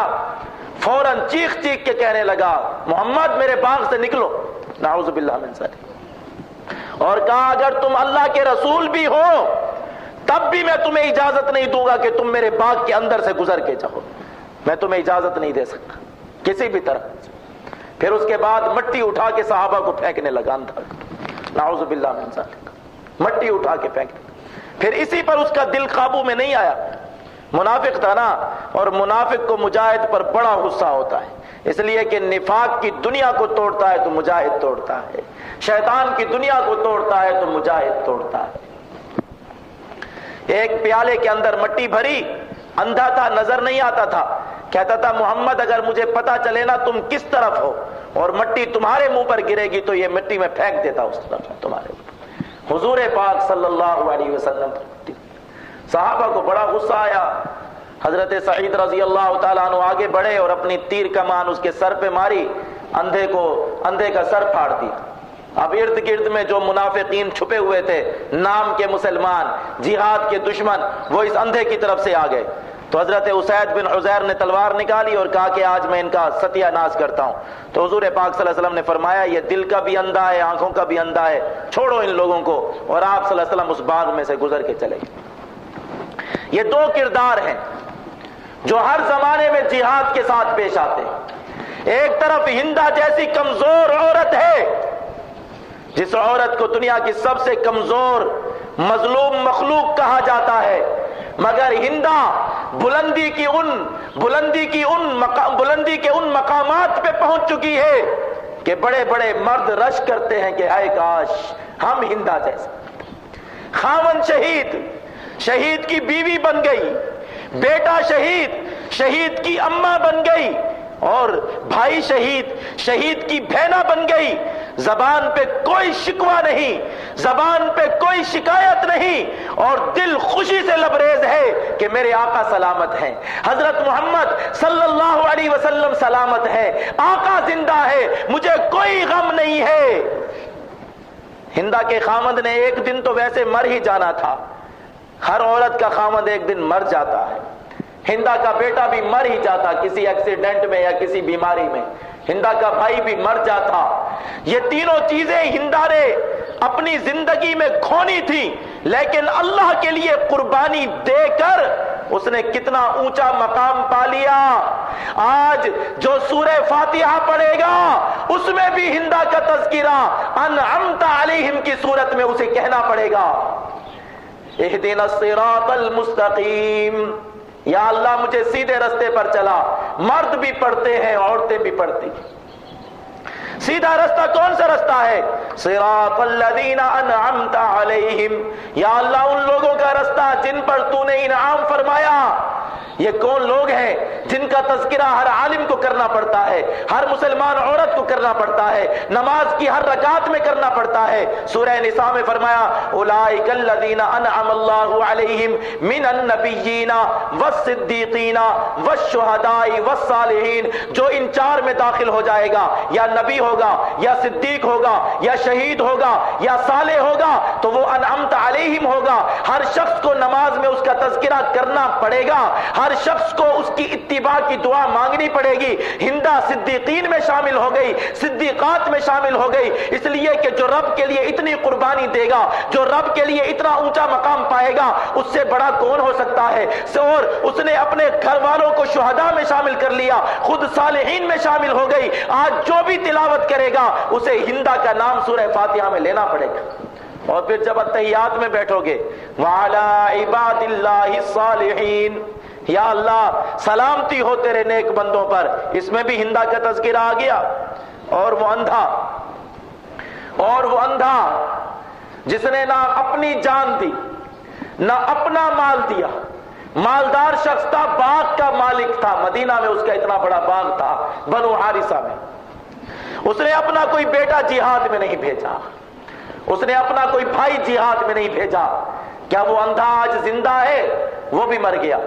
فوراً چیخ چیخ کے کہنے لگا محمد میرے باغ سے نکلو، نعوذ باللہ من ذلک، اور کہا اگر تم اللہ کے رسول بھی ہو تب بھی میں تمہیں اجازت نہیں دوں گا کہ تم میرے باغ کے اندر سے گزر کے جاؤ، میں تمہیں اجازت نہیں دے سکتا کسی بھی طرح۔ پھر اس کے بعد مٹی اٹھا کے صحابہ کو پھینکنے لگا اندھا، نعوذ باللہ من ذلک، مٹی اٹھا کے پھینکنے۔ پھر اسی پر اس کا دل قابو میں نہیں آیا، منافق تھا نا، اور منافق کو مجاہد پر بڑا غصہ ہوتا ہے، اس لیے کہ نفاق کی دنیا کو توڑتا ہے تو مجاہد توڑتا ہے، شیطان کی دنیا کو توڑتا ہے تو مجاہد توڑتا ہے۔ ایک پیالے کے اندر مٹی بھری، اندھا تھا، نظر نہیں آتا تھا، کہتا تھا محمد اگر مجھے پتا چلے نا تم کس طرف ہو اور مٹی تمہارے منہ پر گرے گی تو یہ مٹی میں پھینک دیتا اس طرف تمہارے اوپر۔ حضور پاک صلی اللہ علیہ وسلم، صحابہ کو بڑا غصہ آیا۔ حضرت سعید رضی اللہ تعالیٰ عنہ آگے بڑھے اور اپنی تیر کمان اس کے سر پہ ماری، اندھے کا سر پھاڑ دیا۔ اب ارد گرد میں جو منافقین چھپے ہوئے تھے، نام کے مسلمان، جہاد کے دشمن، وہ اس اندھے کی طرف سے آ گئے تو حضرت اسید بن حضیر نے تلوار نکالی اور کہا کہ آج میں ان کا ستیہ ناش کرتا ہوں۔ تو حضور پاک صلی اللہ علیہ وسلم نے فرمایا یہ دل کا بھی اندھا ہے، آنکھوں کا بھی اندھا ہے، چھوڑو ان لوگوں کو، اور آپ صلی اللہ علیہ وسلم اس باغ میں سے گزر کے چلے گئے۔ یہ دو کردار ہیں جو ہر زمانے میں جہاد کے ساتھ پیش آتے ہیں۔ ایک طرف ہندا جیسی کمزور عورت ہے، جس عورت کو دنیا کی سب سے کمزور مظلوم مخلوق کہا جاتا ہے، مگر ہندا بلندی کے ان مقامات پہ پہنچ چکی ہے کہ بڑے بڑے مرد رش کرتے ہیں کہ ہائے کاش ہم ہندا جیسے۔ خاون شہید کی بیوی بن گئی، بیٹا شہید کی اماں بن گئی، اور بھائی شہید کی بہنا بن گئی۔ زبان پہ کوئی شکوہ نہیں، زبان پہ کوئی شکایت نہیں، اور دل خوشی سے لبریز ہے کہ میرے آقا سلامت ہیں، حضرت محمد صلی اللہ علیہ وسلم سلامت ہے، آقا زندہ ہے، مجھے کوئی غم نہیں ہے۔ ہندا کے خامد نے ایک دن تو ویسے مر ہی جانا تھا، ہر عورت کا خامد ایک دن مر جاتا ہے، ہندا کا بیٹا بھی مر ہی جاتا کسی ایکسیڈنٹ میں یا کسی بیماری میں، ہندا کا بھائی بھی مر جاتا۔ یہ تینوں چیزیں ہندا نے اپنی زندگی میں کھونی تھی، لیکن اللہ کے لیے قربانی دے کر اس نے کتنا اونچا مقام پا لیا۔ آج جو سورہ فاتحہ پڑھے گا اس میں بھی ہندا کا تذکرہ انعمت علیہم کی صورت میں اسے کہنا پڑے گا، اہدنا الصراط المستقیم، یا اللہ مجھے سیدھے رستے پر چلا۔ مرد بھی پڑھتے ہیں، عورتیں بھی پڑھتی ہیں۔ سیدھا رستہ کون سا رستہ ہے؟ صراط الذین انعمت علیہم، یا اللہ ان لوگوں کا رستہ جن پر تو نے انعام فرمایا۔ یہ کون لوگ ہیں جن کا تذکرہ ہر عالم کو کرنا پڑتا ہے، ہر مسلمان عورت کو کرنا پڑتا ہے، نماز کی ہر رکعت میں کرنا پڑتا ہے۔ سورہ نساء میں فرمایا اولئک الذین انعم اللہ علیہم من النبیین والصدیقین والشہداء والصالحین، جو ان چار میں داخل ہو جائے گا، یا نبی ہوگا، یا صدیق ہوگا، یا شہید ہوگا، یا صالح ہوگا، تو وہ انعمت علیہم ہوگا۔ ہر شخص کو نماز میں اس کا تذکرہ کرنا پڑے گا، ہر شخص کو اس کی اتباع کی دعا مانگنی پڑے گی۔ ہندا صدیقین میں شامل ہو گئی، صدیقات میں شامل ہو گئی، اس لیے کہ جو رب کے لیے اتنی قربانی دے گا، جو رب کے لیے اتنا اونچا مقام پائے گا، اس سے بڑا کون ہو سکتا ہے؟ اور اس نے اپنے گھر والوں کو شہداء میں شامل کر لیا، خود صالحین میں شامل ہو گئی۔ آج جو بھی تلاوت کرے گا اسے ہندا کا نام سورہ فاتحہ میں لینا پڑے گا۔ اور پھر جب اتحیات میں بیٹھو گے وعلی عباد اللہ الصالحین، یا اللہ سلامتی ہو تیرے نیک بندوں پر، اس میں بھی ہندا کا تذکرہ آ گیا۔ اور وہ اندھا جس نے نہ اپنی جان دی نہ اپنا مال دیا، مالدار شخص تھا، باغ کا مالک تھا، مدینہ میں اس کا اتنا بڑا باغ تھا بنو حارثہ میں، اس نے اپنا کوئی بیٹا جہاد میں نہیں بھیجا، اس نے اپنا کوئی بھائی جہاد میں نہیں بھیجا۔ کیا وہ اندھا آج زندہ ہے؟ وہ بھی مر گیا۔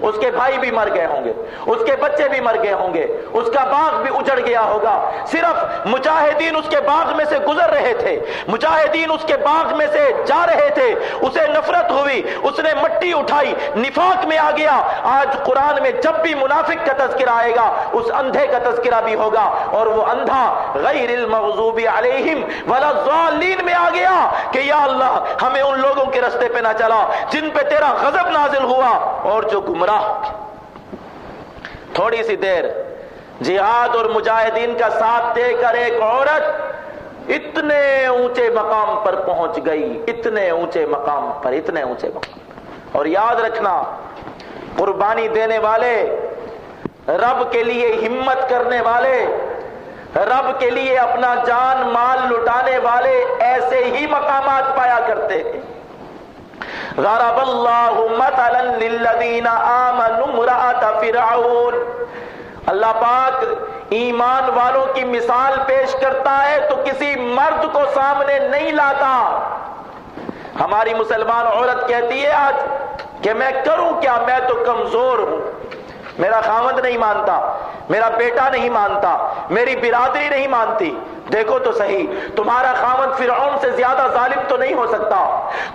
اس کے بھائی بھی مر گئے ہوں گے، اس کے بچے بھی مر گئے ہوں گے، اس کا باغ بھی اجڑ گیا ہوگا، صرف مجاہدین اس کے باغ میں سے گزر رہے تھے، مجاہدین اس کے باغ میں سے جا رہے تھے، اسے نفرت ہوئی، اس نے مٹی اٹھائی، نفاق میں آ گیا۔ آج قرآن میں جب بھی منافق کا تذکرہ آئے گا اس اندھے کا تذکرہ بھی ہوگا، اور وہ اندھا غیر المغضوب علیہم ولا الضالین میں آ گیا کہ یا اللہ ہمیں ان لوگوں کے راستے پہ نہ چلا جن پہ تیرا غضب نازل ہوا اور جو گمراہ ہو گئے۔ تھوڑی سی دیر جہاد اور مجاہدین کا ساتھ دے کر ایک عورت اتنے اونچے مقام پر پہنچ گئی، اتنے اونچے مقام پر، اتنے اونچے مقام پر۔ اور یاد رکھنا، قربانی دینے والے، رب کے لیے ہمت کرنے والے، رب کے لیے اپنا جان مال لٹانے والے ایسے ہی مقامات پایا کرتے ہیں۔ ضرب اللہ مثلا للذین آمنوا امرأۃ فرعون، اللہ پاک ایمان والوں کی مثال پیش کرتا ہے تو کسی مرد کو سامنے نہیں لاتا۔ ہماری مسلمان عورت کہتی ہے آج کہ میں کروں کیا، میں تو کمزور ہوں، میرا خاوند نہیں مانتا، میرا بیٹا نہیں مانتا، میری برادری نہیں مانتی۔ دیکھو تو صحیح، تمہارا خاوند فرعون سے زیادہ ظالم تو نہیں ہو سکتا،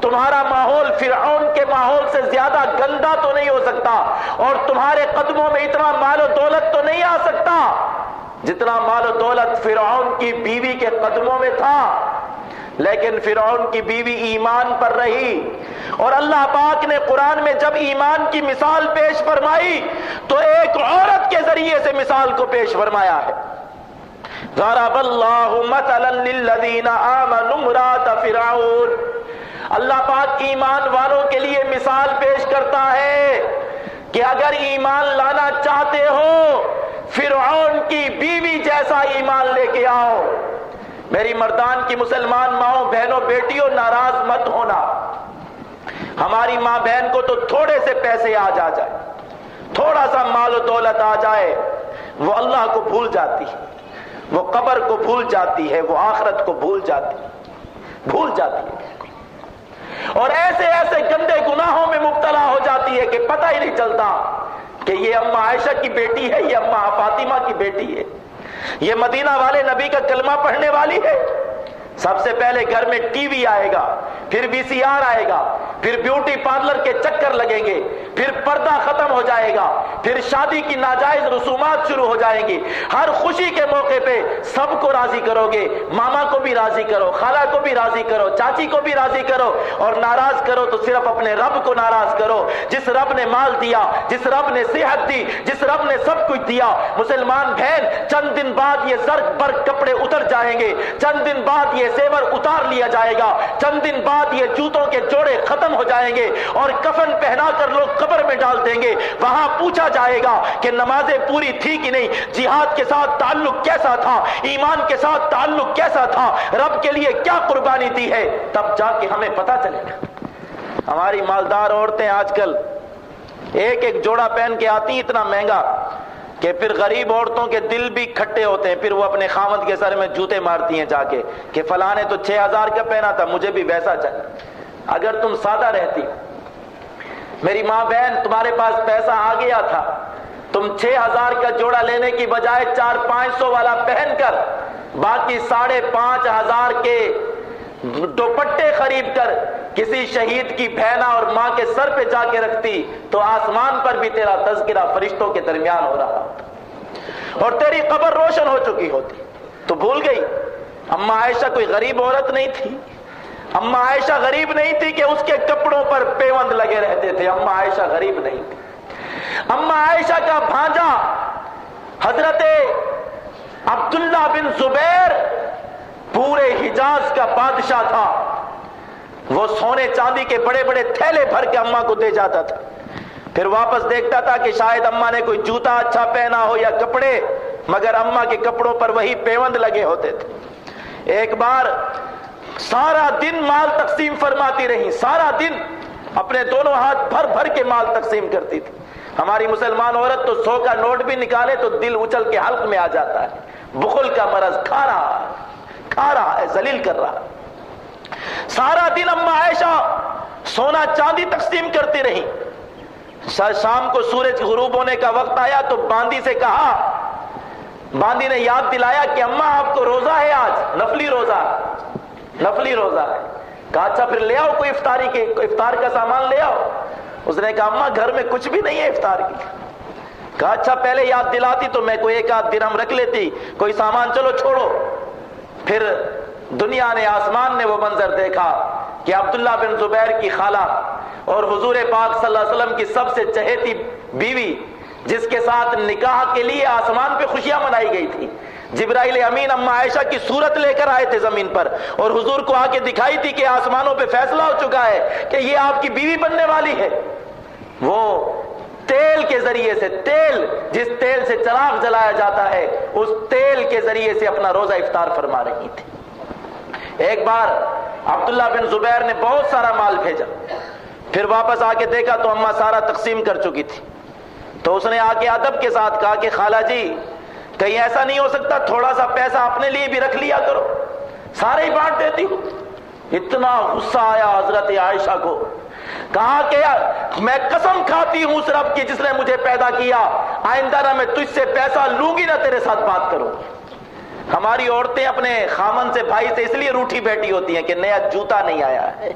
تمہارا ماحول فرعون کے ماحول سے زیادہ گندا تو نہیں ہو سکتا، اور تمہارے قدموں میں اتنا مال و دولت تو نہیں آ سکتا جتنا مال و دولت فرعون کی بیوی کے قدموں میں تھا۔ لیکن فرعون کی بیوی ایمان پر رہی، اور اللہ پاک نے قرآن میں جب ایمان کی مثال پیش فرمائی تو ایک عورت کے ذریعے سے مثال کو پیش فرمایا ہے۔ ضرب اللہ مثلا للذین آمنوا امرأۃ فرعون، اللہ پاک ایمان والوں کے لیے مثال پیش کرتا ہے کہ اگر ایمان لانا چاہتے ہو فرعون کی بیوی جیسا ایمان لے کے آؤ۔ میری مردان کی مسلمان ماؤں، بہنوں، بیٹیوں، ناراض مت ہونا، ہماری ماں بہن کو تو تھوڑے سے پیسے آ جائے، تھوڑا سا مال و دولت آ جائے، وہ اللہ کو بھول جاتی ہے، وہ قبر کو بھول جاتی ہے، وہ آخرت کو بھول جاتی ہے، اور ایسے ایسے گندے گناہوں میں مبتلا ہو جاتی ہے کہ پتہ ہی نہیں چلتا کہ یہ اماں عائشہ کی بیٹی ہے، یہ اماں فاطمہ کی بیٹی ہے، یہ مدینہ والے نبی کا کلمہ پڑھنے والی ہے۔ سب سے پہلے گھر میں ٹی وی آئے گا، پھر وی سی آر آئے گا، پھر بیوٹی پارلر کے چکر لگیں گے، پھر پردہ ختم ہو جائے گا، پھر شادی کی ناجائز رسومات شروع ہو جائیں گی۔ ہر خوشی کے موقع پہ سب کو راضی کرو گے، ماما کو بھی راضی کرو، خالہ کو بھی راضی کرو، چاچی کو بھی راضی کرو، اور ناراض کرو تو صرف اپنے رب کو ناراض کرو، جس رب نے مال دیا، جس رب نے صحت دی، جس رب نے سب کچھ دیا۔ مسلمان بہن، چند دن بعد یہ زرق برق کپڑے اتر جائیں گے، چند دن بعد یہ زیور اتار لیا جائے گا، چند دن بعد یہ جوتوں کے جوڑے ختم ہو جائیں گے، اور کفن پہنا کر لوگ قبر میں ڈال دیں گے۔ وہاں پوچھا جائے گا کہ نمازیں پوری تھی کہ نہیں، جہاد کے ساتھ تعلق کیسا تھا، ایمان کے ساتھ تعلق کیسا تھا، رب کے لیے کیا قربانی دی ہے، تب جا کے ہمیں پتہ چلے گا۔ ہماری مالدار عورتیں آج کل ایک ایک جوڑا پہن کے آتی، اتنا مہنگا کہ پھر غریب عورتوں کے دل بھی کھٹے ہوتے ہیں، پھر وہ اپنے خاوند کے سر میں جوتے مارتی ہیں جا کے کہ فلاں نے تو 6000 کا پہنا تھا، مجھے بھی ویسا چاہیے۔ اگر تم سادہ رہتی، میری ماں بہن، تمہارے پاس پیسہ آ گیا تھا، تم 6000 کا جوڑا لینے کی بجائے 400-500 والا پہن کر باقی 5500 کے دوپٹے خرید کر کسی شہید کی بہنا اور ماں کے سر پہ جا کے رکھتی تو آسمان پر بھی تیرا تذکرہ فرشتوں کے درمیان ہو رہا اور تیری قبر روشن ہو چکی ہوتی۔ تو بھول گئی، اماں عائشہ کوئی غریب عورت نہیں تھی، اماں عائشہ غریب نہیں تھی کہ اس کے کپڑوں پر پیوند لگے رہتے تھے، اماں عائشہ غریب نہیں تھی۔ اماں عائشہ کا بھانجا حضرت عبداللہ بن زبیر پورے حجاز کا بادشاہ تھا، وہ سونے چاندی کے بڑے بڑے تھیلے بھر کے اماں کو دے جاتا تھا، پھر واپس دیکھتا تھا کہ شاید اماں نے کوئی جوتا اچھا پہنا ہو یا کپڑے، مگر اماں کے کپڑوں پر وہی پیوند لگے ہوتے تھے۔ ایک بار سارا دن مال تقسیم فرماتی رہی، سارا دن اپنے دونوں ہاتھ بھر بھر کے مال تقسیم کرتی تھی۔ ہماری مسلمان عورت تو 100 کا نوٹ بھی نکالے تو دل اچل کے حلق میں آ جاتا ہے، بخل کا مرض کھا رہا ہے، ذلیل کر رہا ہے۔ سارا دن اماں عائشہ سونا چاندی تقسیم کرتی رہی، شام کو سورج غروب ہونے کا وقت آیا تو باندی سے کہا، باندی نے یاد دلایا کہ اماں آپ کو روزہ ہے، آج نفلی روزہ ہے۔ کہا اچھا پھر لے آؤ کوئی افطار کا سامان لے آؤ۔ اس نے کہا اماں گھر میں کچھ بھی نہیں ہے افطار کی۔ کہا اچھا پہلے یاد دلاتی تو میں کوئی 1 آدھ درہم رکھ لیتی، کوئی سامان، چلو چھوڑو۔ پھر دنیا نے، آسمان نے وہ منظر دیکھا کہ عبداللہ بن زبیر کی خالہ اور حضور پاک صلی اللہ علیہ وسلم کی سب سے چہیتی بیوی، جس کے ساتھ نکاح کے لیے آسمان پہ خوشیاں منائی گئی تھی، جبرائیل امین اماں عائشہ کی صورت لے کر آئے تھے زمین پر اور حضور کو آ کے دکھائی تھی کہ آسمانوں پہ فیصلہ ہو چکا ہے کہ یہ آپ کی بیوی بننے والی ہے۔ وہ تیل کے ذریعے سے، جس تیل سے چراغ جلایا جاتا ہے، اس تیل کے ذریعے سے اپنا روزہ افطار فرما رہی تھی۔ ایک بار عبداللہ بن زبیر نے بہت سارا مال بھیجا، پھر واپس آ کے دیکھا تو اماں سارا تقسیم کر چکی تھی۔ تو اس نے آ کے ادب کے ساتھ کہا کہ خالہ جی کہیں ایسا نہیں ہو سکتا تھوڑا سا پیسہ اپنے لیے بھی رکھ لیا کرو، سارے ہی بانٹ دیتی ہوں۔ اتنا غصہ آیا حضرت عائشہ کو، کہا کہ میں قسم کھاتی ہوں اس رب کی جس نے مجھے پیدا کیا، آئندہ نہ میں تجھ سے پیسہ لوں گی نہ تیرے ساتھ بات کروں گی۔ ہماری عورتیں اپنے خامن سے، بھائی سے اس لیے روٹھی بیٹھی ہوتی ہیں کہ نیا جوتا نہیں آیا ہے،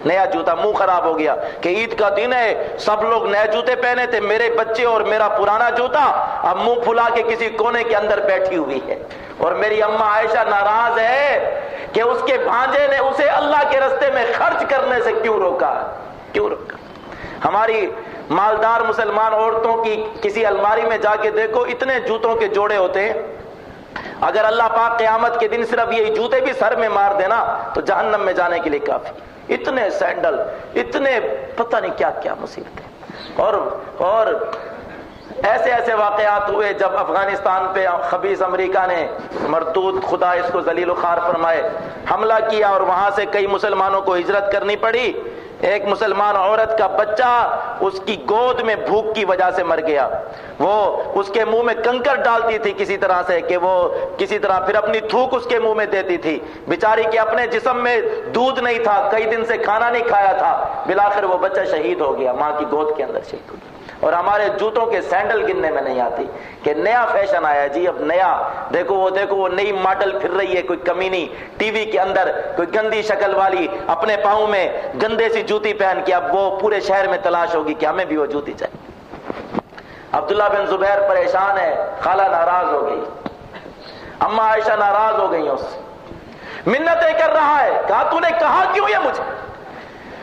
نیا جوتا، منہ خراب ہو گیا کہ عید کا دن ہے سب لوگ نئے جوتے پہنے تھے، میرے بچے اور میرا پرانا جوتا اب منہ پھلا کے کسی کونے کے اندر بیٹھی ہوئی ہے۔ اور میری اماں عائشہ ناراض ہے کہ اس کے بھانجے نے اسے اللہ کے راستے میں خرچ کرنے سے کیوں روکا۔ ہماری مالدار مسلمان عورتوں کی کسی الماری میں جا کے دیکھو، اتنے جوتوں کے جوڑے ہوتے ہیں، اگر اللہ پاک قیامت کے دن صرف یہی جوتے بھی سر میں مار دینا تو جہنم میں جانے کے لیے کافی۔ اتنے سینڈل، اتنے پتہ نہیں کیا کیا مصیبتیں۔ اور ایسے واقعات ہوئے جب افغانستان پہ خبیث امریکہ نے، مردود خدا اس کو ذلیل و خوار فرمائے، حملہ کیا اور وہاں سے کئی مسلمانوں کو ہجرت کرنی پڑی۔ ایک مسلمان عورت کا بچہ اس کی گود میں بھوک کی وجہ سے مر گیا، وہ اس کے منہ میں کنکر ڈالتی تھی کسی طرح سے کہ وہ کسی طرح پھر اپنی تھوک اس کے منہ میں دیتی تھی، بیچاری کے اپنے جسم میں دودھ نہیں تھا، کئی دن سے کھانا نہیں کھایا تھا، بالآخر وہ بچہ شہید ہو گیا، ماں کی گود کے اندر شہید ہو گیا۔ اور ہمارے جوتوں کے سینڈل گننے میں نہیں آتی کہ نیا فیشن آیا جی، اب نیا دیکھو وہ نئی ماڈل پھر رہی ہے، کوئی کمینی ٹی وی کے اندر کوئی گندی شکل والی اپنے پاؤں میں گندے سی جوتی پہن کے اب وہ پورے شہر میں تلاش ہوگی کہ ہمیں بھی وہ جوتی چاہیے۔ عبداللہ بن زبیر پریشان ہے، خالہ ناراض ہو گئی، اماں عائشہ ناراض ہو گئی، اس منتیں کر رہا ہے، کہا تو نے کہا کیوں یہ مجھے؟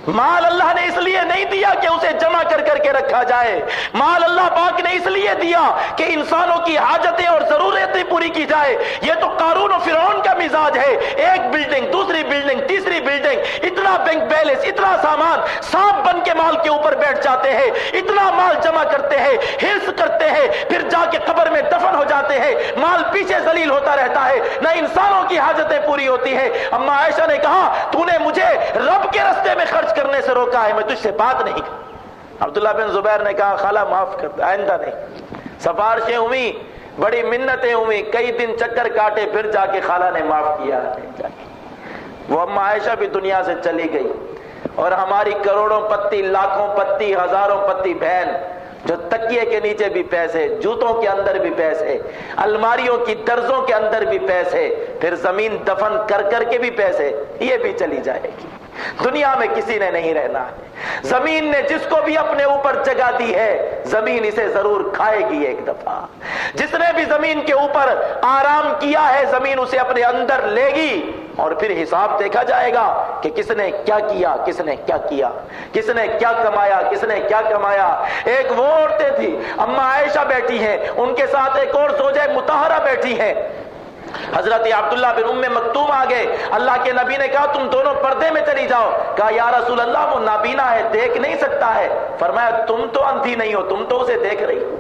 مال اللہ نے اس لیے نہیں دیا کہ اسے جمع کر کے رکھا جائے، مال اللہ پاک نے اس لیے دیا کہ انسانوں کی حاجتیں اور ضرورتیں پوری کی جائے۔ یہ تو قارون و فرعون کا مزاج ہے، ایک بلڈنگ، دوسری بلڈنگ، تیسری بلڈنگ، اتنا بینک بیلنس، اتنا سامان، سانپ بن کے مال کے اوپر بیٹھ جاتے ہیں، اتنا مال جمع کرتے ہیں، حرص کرتے ہیں، پھر جا کے قبر میں دفن ہو جاتے ہیں، مال پیچھے ذلیل ہوتا رہتا ہے، نہ انسانوں کی حاجتیں پوری ہوتی ہیں۔ اماں عائشہ نے کہا تو نے مجھے رب کے راستے میں خرچ کرنے سے روکا ہے، میں تجھ سے بات نہیں کروں۔ عبداللہ بن زبیر نے کہا خالہ معاف کر دے، آئندہ نہیں۔ سفارشیں ہوئی، بڑی منتیں ہوئی، کئی دن چکر کاٹے، پھر جا کے خالہ نے معاف کیا۔ وہ اماں عائشہ بھی دنیا سے چلی گئی، اور ہماری کروڑوں پتی، لاکھوں پتی، ہزاروں پتی بہن جو تکیے کے نیچے بھی پیسے، جوتوں کے اندر بھی پیسے، الماریوں کی درزوں کے اندر بھی پیسے، پھر زمین دفن کر کے بھی پیسے، یہ بھی چلی جائے گی۔ دنیا میں کسی نے نہیں رہنا ہے، زمین نے جس کو بھی اپنے اوپر جگہ دی ہے زمین اسے ضرور کھائے گی ایک دفعہ۔ جس نے بھی زمین کے اوپر آرام کیا ہے زمین اسے اپنے اندر لے گی، اور پھر حساب دیکھا جائے گا کہ کس نے کیا کیا، کس نے کیا کیا، کس نے کیا کمایا، کس نے کیا کمایا۔ ایک وہ عورتیں تھی، اماں عائشہ بیٹھی ہیں، ان کے ساتھ ایک اور زوجہ مطہرہ بیٹھی ہے، حضرت عبداللہ بن ام مکتوم آ گئے، اللہ کے نبی نے کہا تم دونوں پردے میں چلی جاؤ، کہا یا رسول اللہ وہ نابینا ہے، دیکھ نہیں سکتا ہے، فرمایا تم تو اندھی نہیں ہو، تم تو اسے دیکھ رہی ہو۔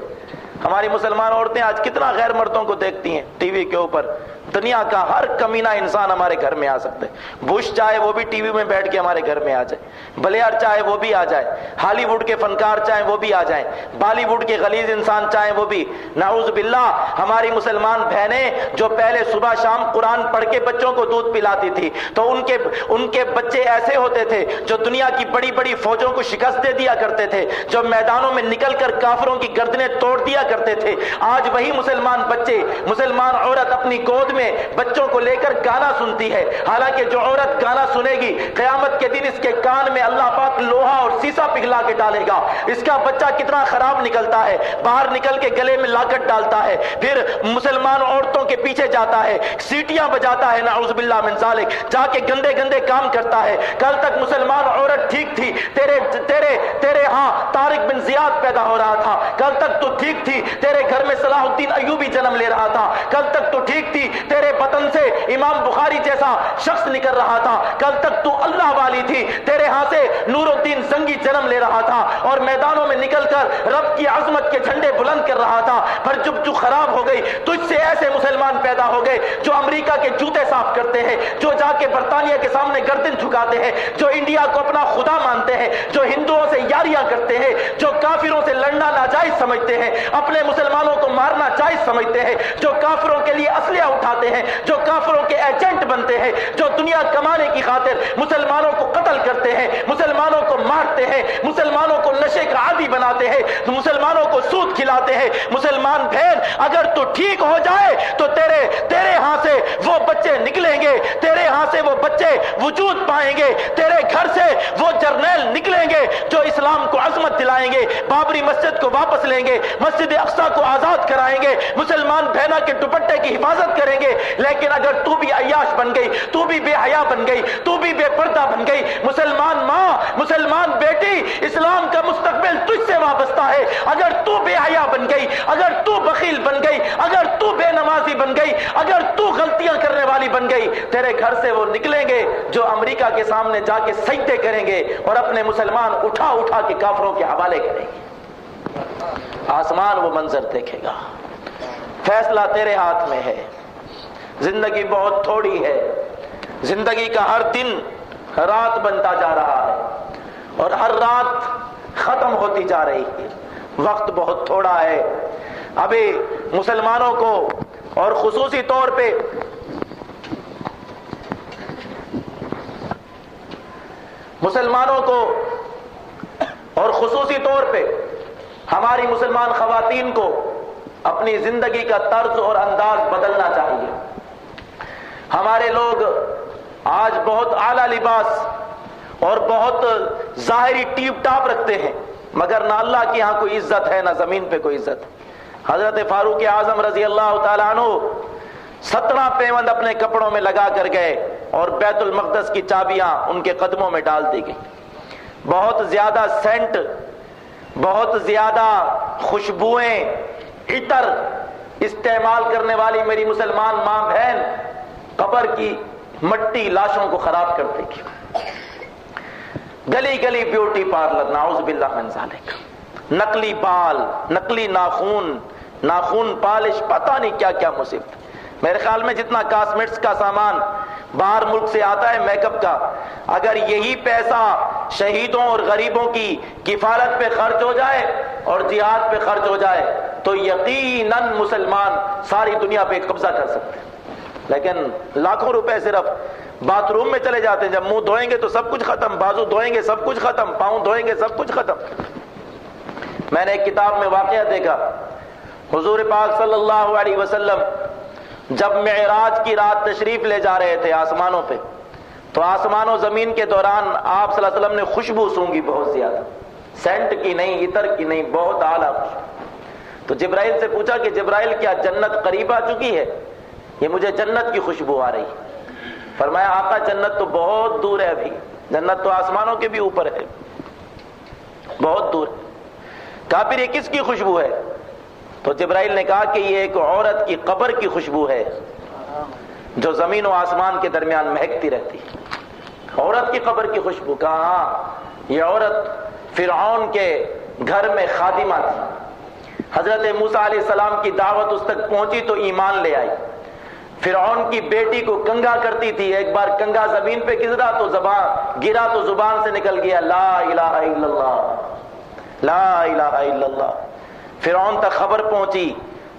ہماری مسلمان عورتیں آج کتنا غیر مردوں کو دیکھتی ہیں ٹی وی کے اوپر، دنیا کا ہر کمینہ انسان ہمارے گھر میں آ سکتا ہے. بش چاہے وہ بھی ٹی وی میں بیٹھ کے ہمارے گھر میں آ جائے, بلیئر چاہے وہ بھی آ جائے, ہالی ووڈ کے فنکار چاہیں وہ بھی آ جائیں, بالی ووڈ کے غلیظ انسان چاہیں وہ بھی. نعوذ باللہ. ہماری مسلمان بہنیں جو پہلے صبح شام قرآن پڑھ کے بچوں کو دودھ پلاتی تھی, تو ان کے بچے ایسے ہوتے تھے جو دنیا کی بڑی بڑی فوجوں کو شکست دے دیا کرتے تھے, جو میدانوں میں نکل کر کافروں کی گردنیں توڑ دیا کرتے تھے. آج وہی مسلمان بچے, مسلمان عورت اپنی گود میں بچوں کو لے کر گانا سنتی ہے. حالانکہ جو عورت گانا سنے گی قیامت کے دن اس کے کان میں اللہ پاک لوہا اور سیسا پگھلا کے ڈالے گا. اس کا بچہ کتنا خراب نکلتا ہے, باہر نکل کے گلے میں لاکٹ ڈالتا ہے, پھر مسلمان عورتوں کے پیچھے جاتا ہے, سیٹیاں بجاتا ہے, نعوذ باللہ من ذالک, جا کے گندے گندے کام کرتا ہے. کل تک مسلمان عورت ٹھیک تھی, تیرے ہاں طارق بن زیاد پیدا ہو رہا تھا, کل تک تو ٹھیک تھی, تیرے گھر میں صلاح الدین ایوبی جنم لے رہا تھا, کل تک تو ٹھیک تھی, تیرے بطن سے امام بخاری جیسا شخص نکل رہا تھا, کل تک تو اللہ والی تھی, تیرے ہاں سے نور الدین زنگی جنم لے رہا تھا اور میدانوں میں نکل کر رب کی عظمت کے جھنڈے بلند کر رہا تھا. پر جب تو خراب ہو گئی, تجھ سے ایسے مسلمان پیدا ہو گئے جو امریکہ کے جوتے صاف کرتے ہیں, جو جا کے برطانیہ کے سامنے گردن جھکاتے ہیں, جو انڈیا کو اپنا خدا مانتے ہیں, جو ہندوؤں سے یاریاں کرتے ہیں, جو کافروں سے لڑنا ناجائز سمجھتے ہیں, اپنے مسلمانوں کو مارنا جائز سمجھتے ہیں, جو کافروں کے لیے اسلحہ اٹھاتے ہیں, جو کافروں کے ایجنٹ بنتے ہیں, جو دنیا کمانے کی خاطر مسلمانوں کو قتل کرتے ہیں, مسلمانوں کو مارتے ہیں, مسلمانوں کو نشے کا عادی بناتے ہیں, مسلمانوں کو سود کھلاتے ہیں. مسلمان بہن, اگر تو ٹھیک ہو جائے تو تیرے ہاں سے وہ بچے نکلیں گے, تیرے ہاں سے وہ بچے وجود پائیں گے, تیرے گھر سے وہ جرنیل نکلیں گے جو اسلام کو عظمت دلائیں گے, بابری مسجد کو واپس لیں گے, مسجد اقصی کو آزاد کرائیں گے, مسلمان بہنا کے دوپٹے کی حفاظت کریں گے. لیکن اگر تو بھی عیاش بن گئی, تو بھی بے حیا بن گئی, تو بھی بے پردہ بن گئی, مسلمان ماں, مسلمان بیٹی, اسلام کا مستقبل تجھ سے وابستہ ہے. اگر تو بے حیا بن گئی, اگر تو بخیل بن گئی, اگر تو بے نمازی بن گئی, اگر تو غلطیاں کرنے والی بن گئی, تیرے گھر سے وہ نکلیں گے جو امریکہ کے سامنے جا کے سجدے کریں گے اور اپنے مسلمان اٹھا اٹھا کے کافروں کے حوالے کریں گے. آسمان وہ منظر دیکھے گا. فیصلہ تیرے ہاتھ میں ہے. زندگی بہت تھوڑی ہے, زندگی کا ہر دن رات بنتا جا رہا ہے اور ہر رات ختم ہوتی جا رہی ہے. وقت بہت تھوڑا ہے. ابھی مسلمانوں کو اور خصوصی طور پہ ہماری مسلمان خواتین کو اپنی زندگی کا طرز اور انداز بدلنا چاہیے. ہمارے لوگ آج بہت اعلیٰ لباس اور بہت ظاہری ٹیپ ٹاپ رکھتے ہیں, مگر نہ اللہ کے ہاں کوئی عزت ہے, نہ زمین پہ کوئی عزت. حضرت فاروق اعظم رضی اللہ تعالیٰ عنہ 17 پیوند اپنے کپڑوں میں لگا کر گئے اور بیت المقدس کی چابیاں ان کے قدموں میں ڈال دی گئی. بہت زیادہ سینٹ, بہت زیادہ خوشبوئیں, عطر استعمال کرنے والی میری مسلمان ماں بہن قبر کی مٹی لاشوں کو خراب کر دے گی. گلی گلی بیوٹی پارلر, نعوذ باللہ من ذالک. نقلی بال, نقلی ناخون پالش, پتہ نہیں کیا کیا مصیبت. میرے خیال میں جتنا کاسمیٹکس کا سامان باہر ملک سے آتا ہے میک اپ کا, اگر یہی پیسہ شہیدوں اور غریبوں کی کفالت پہ خرچ ہو جائے اور جہاد پہ خرچ ہو جائے تو یقیناً مسلمان ساری دنیا پہ قبضہ کر سکتے ہیں. لیکن لاکھوں روپے صرف باتھ روم میں چلے جاتے ہیں. جب منہ دھوئیں گے تو سب کچھ ختم, بازو دھوئیں گے سب کچھ ختم, پاؤں دھوئیں گے سب کچھ ختم. میں نے ایک کتاب میں واقعہ دیکھا, حضور پاک صلی اللہ علیہ وسلم جب معراج کی رات تشریف لے جا رہے تھے آسمانوں پہ, تو آسمان و زمین کے دوران آپ صلی اللہ علیہ وسلم نے خوشبو سونگی بہت زیادہ, سینٹ کی نہیں, عطر کی نہیں, بہت اعلیٰ خوشبو. تو جبرائیل سے پوچھا کہ جبرائیل کیا جنت قریب آ چکی ہے؟ یہ مجھے جنت کی خوشبو آ رہی. فرمایا آقا جنت تو بہت دور ہے, ابھی جنت تو آسمانوں کے بھی اوپر ہے, بہت دور. کہا پھر یہ کس کی خوشبو ہے؟ تو جبرائیل نے کہا کہ یہ ایک عورت کی قبر کی خوشبو ہے جو زمین و آسمان کے درمیان مہکتی رہتی. عورت کی قبر کی خوشبو. کہا ہاں, یہ عورت فرعون کے گھر میں خادمہ تھی. حضرت موسیٰ علیہ السلام کی دعوت اس تک پہنچی تو ایمان لے آئی. فرعون کی بیٹی کو کنگا کرتی تھی، ایک بار کنگا زمین پہ گرا تو زبان سے نکل گیا لا الہ الا اللہ، لا الہ الا اللہ۔ فرعون تک خبر پہنچی،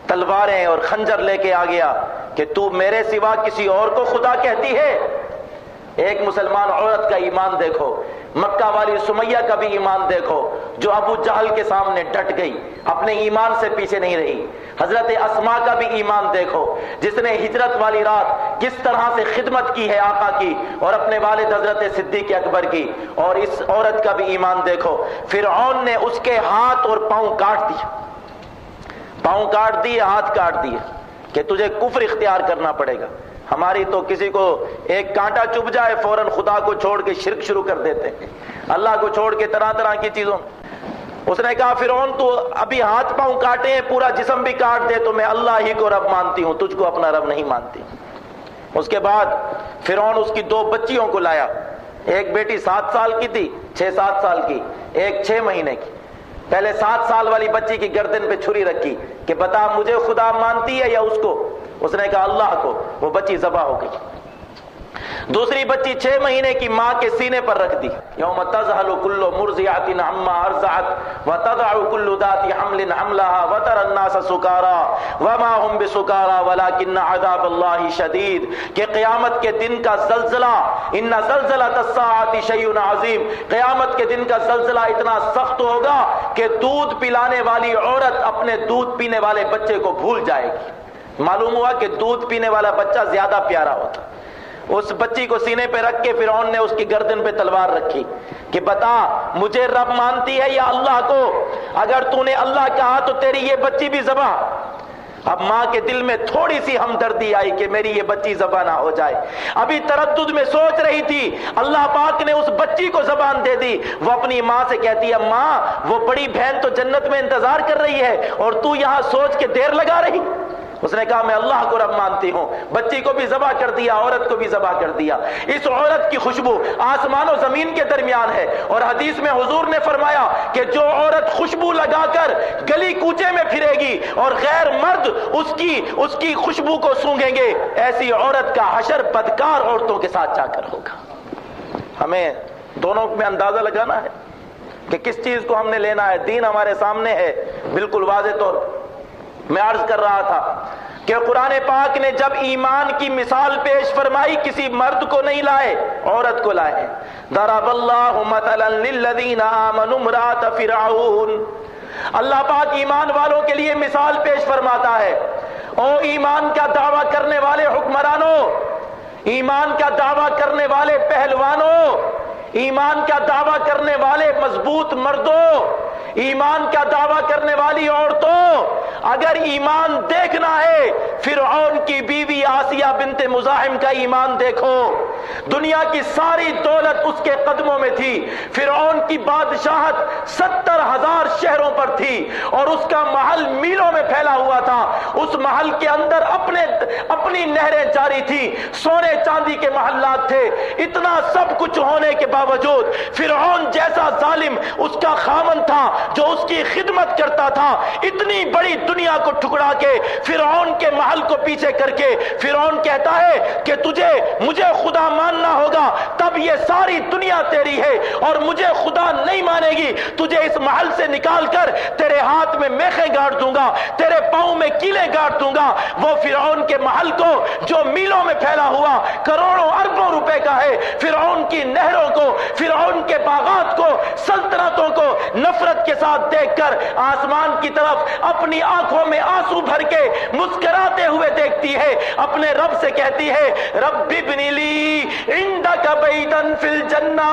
تلواریں اور خنجر لے کے آ گیا کہ تو میرے سوا کسی اور کو خدا کہتی ہے۔ ایک مسلمان عورت کا ایمان دیکھو، مکہ والی سمیہ کا بھی ایمان دیکھو جو ابو جہل کے سامنے ڈٹ گئی، اپنے ایمان سے پیچھے نہیں رہی۔ حضرت اسماء کا بھی ایمان دیکھو جس نے ہجرت والی رات کس طرح سے خدمت کی ہے آقا کی، اور اپنے والد حضرت صدیق اکبر کی۔ اور اس عورت کا بھی ایمان دیکھو، فرعون نے اس کے ہاتھ اور پاؤں کاٹ دیے، پاؤں کاٹ دیے، ہاتھ کاٹ دیے کہ تجھے کفر اختیار کرنا پڑے گا۔ ہماری تو کسی کو ایک کانٹا چبھ جائے فوراً خدا کو چھوڑ کے شرک شروع کر دیتے ہیں، اللہ کو چھوڑ کے طرح طرح کی چیزوں۔ اس نے کہا فرعون تو ابھی ہاتھ پاؤں کاٹے ہیں، پورا جسم بھی کاٹ دے تو میں اللہ ہی کو رب مانتی ہوں، تجھ کو اپنا رب نہیں مانتی۔ اس کے بعد فرعون اس کی 2 بچیوں کو لایا، ایک بیٹی 7 سال کی تھی، 6-7 سال کی، ایک 6 مہینے کی۔ پہلے 7 سال والی بچی کی گردن پہ چھری رکھی کہ بتا مجھے خدا مانتی ہے یا اس کو؟ اس نے کہا اللہ کو، وہ بچی ذبح ہو گئی۔ دوسری بچی 6 مہینے کی ماں کے سینے پر رکھ دی، یوم تذہل کل مرضعۃ عما ارضعت وتضع کل ذات حمل حملها وترى الناس سکارى وما هم بسکارى ولكن عذاب اللہ شدید، کہ قیامت کے دن کا زلزلہ، ان زلزلۃ الساعۃ شیء عظیم، قیامت کے دن کا زلزلہ اتنا سخت ہوگا کہ دودھ پلانے والی عورت اپنے دودھ پینے والے بچے کو بھول جائے گی۔ معلوم ہوا کہ دودھ پینے والا بچہ زیادہ پیارا ہوتا۔ اس بچی کو سینے پہ رکھ کے فرعون نے اس کی گردن پہ تلوار رکھی کہ بتا مجھے رب مانتی ہے یا اللہ کو؟ اگر تو نے اللہ کہا تو تیری یہ بچی بھی ذبح۔ اب ماں کے دل میں تھوڑی سی ہمدردی آئی کہ میری یہ بچی ذبح نہ ہو جائے، ابھی تردد میں سوچ رہی تھی، اللہ پاک نے اس بچی کو زبان دے دی۔ وہ اپنی ماں سے کہتی ہے ماں وہ بڑی بہن تو جنت میں انتظار کر رہی ہے اور تو یہاں سوچ کے دیر لگا رہی۔ اس نے کہا میں اللہ کو رب مانتی ہوں، بچی کو بھی ذبح کر دیا، عورت کو بھی ذبح کر دیا۔ اس عورت کی خوشبو آسمان و زمین کے درمیان ہے، اور حدیث میں حضور نے فرمایا کہ جو عورت خوشبو لگا کر گلی کوچے میں پھرے گی اور غیر مرد اس کی خوشبو کو سونگیں گے، ایسی عورت کا حشر بدکار عورتوں کے ساتھ جا کر ہوگا۔ ہمیں دونوں میں اندازہ لگانا ہے کہ کس چیز کو ہم نے لینا ہے۔ دین ہمارے سامنے ہے بالکل واضح طور۔ میں عرض کر رہا تھا کہ قرآن پاک نے جب ایمان کی مثال پیش فرمائی کسی مرد کو نہیں لائے، عورت کو لائے۔ ضرب اللہ مثلا للذین آمنوا امرأۃ فرعون، اللہ پاک ایمان والوں کے لیے مثال پیش فرماتا ہے۔ او ایمان کا دعویٰ کرنے والے حکمرانوں، ایمان کا دعویٰ کرنے والے پہلوانوں، ایمان کا دعویٰ کرنے والے مضبوط مردوں، ایمان کا دعویٰ کرنے والی عورتوں، اگر ایمان دیکھنا ہے فرعون کی بیوی آسیہ بنت مزاحم کا ایمان دیکھو۔ دنیا کی ساری دولت اس کے قدموں میں تھی، فرعون کی بادشاہت 70,000 شہروں پر تھی، اور اس کا محل میلوں میں پھیلا ہوا تھا۔ اس محل کے اندر اپنی نہریں جاری تھی، سونے چاندی کے محلات تھے۔ اتنا سب کچھ ہونے کے باوجود فرعون جیسا ظالم اس کا خامن تھا جو اس کی خدمت کرتا تھا، اتنی بڑی دنیا کو ٹکرا کے فرعون کے محل کو پیچھے کر کے فرعون کہتا ہے کہ مجھے خدا ماننا ہوگا تب یہ ساری دنیا تیری ہے، اور مجھے خدا نہیں مانے گی تجھے اس محل سے نکال کر تیرے ہاتھ میں میخیں گاڑ دوں گا، تیرے پاؤں میں کیلیں گاڑ دوں گا۔ وہ فرعون کے محل کو جو میلوں میں پھیلا ہوا کروڑوں اربوں روپے کا ہے، فرعون کی نہروں کو، فرعون کے باغات کو، سلطنتوں کو نفرت کے ساتھ دیکھ کر آسمان کی طرف اپنی آنکھوں میں آنسو بھر کے مسکراتے ہوئے دیکھتی ہے، اپنے رب سے کہتی ہے رب ابن لی عندک بیتا فی الجنہ،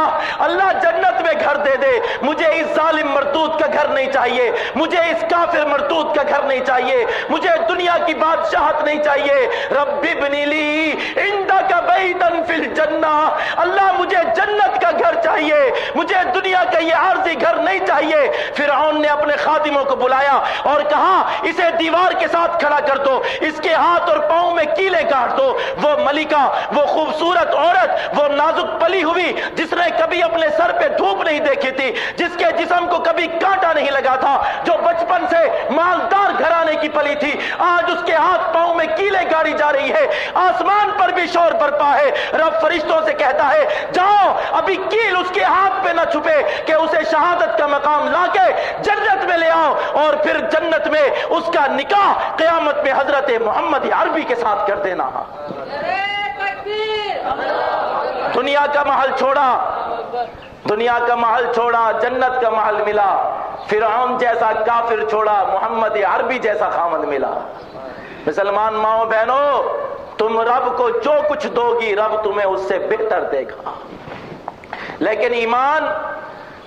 اللہ جنت میں گھر دے دے، مجھے اس ظالم مردود کا گھر نہیں چاہیے، مجھے اس کافر مردود کا گھر نہیں چاہیے، مجھے دنیا کی بادشاہت نہیں چاہیے۔ رب ابن لی عندک بیتا فی الجنہ، اللہ مجھے جنت کا گھر چاہیے، مجھے دنیا کا یہ عارضی گھر نہیں چاہیے۔ فرعون نے اپنے خادموں کو بلایا اور کہا اسے دیوار کے ساتھ کھڑا کر دو، اس کے ہاتھ اور پاؤں میں کیلیں کاٹ دو۔ وہ ملکہ، وہ خوبصورت عورت، وہ نازک پلی ہوئی جس نے کبھی اپنے سر پہ دھوپ نہیں دیکھی تھی، جس کے جسم کو کبھی کانٹا نہیں لگا تھا، جو بچپن سے مالدار گھرانے کی پلی تھی، آج اس کے ہاتھ پاؤں میں کیلیں گاڑی جا رہی ہے، آسمان پر بھی شور برپا ہے۔ رب فرشتوں سے کہتا ہے جاؤ، ابھی کیل اس کے ہاتھ پہ نہ چھپے کہ اسے شہادت کا مقام لا کے جنت میں لے آؤ، اور پھر جنت میں اس کا نکاح قیامت میں حضرت محمد عربی کے ساتھ کر دینا۔ دنیا کا محل چھوڑا، دنیا کا محل چھوڑا، جنت کا محل ملا۔ فرعون جیسا کافر چھوڑا، محمد عربی جیسا خامد ملا۔ مسلمان ماؤں بہنوں، تم رب کو جو کچھ دو گی رب تمہیں اس سے بہتر دے گا، لیکن ایمان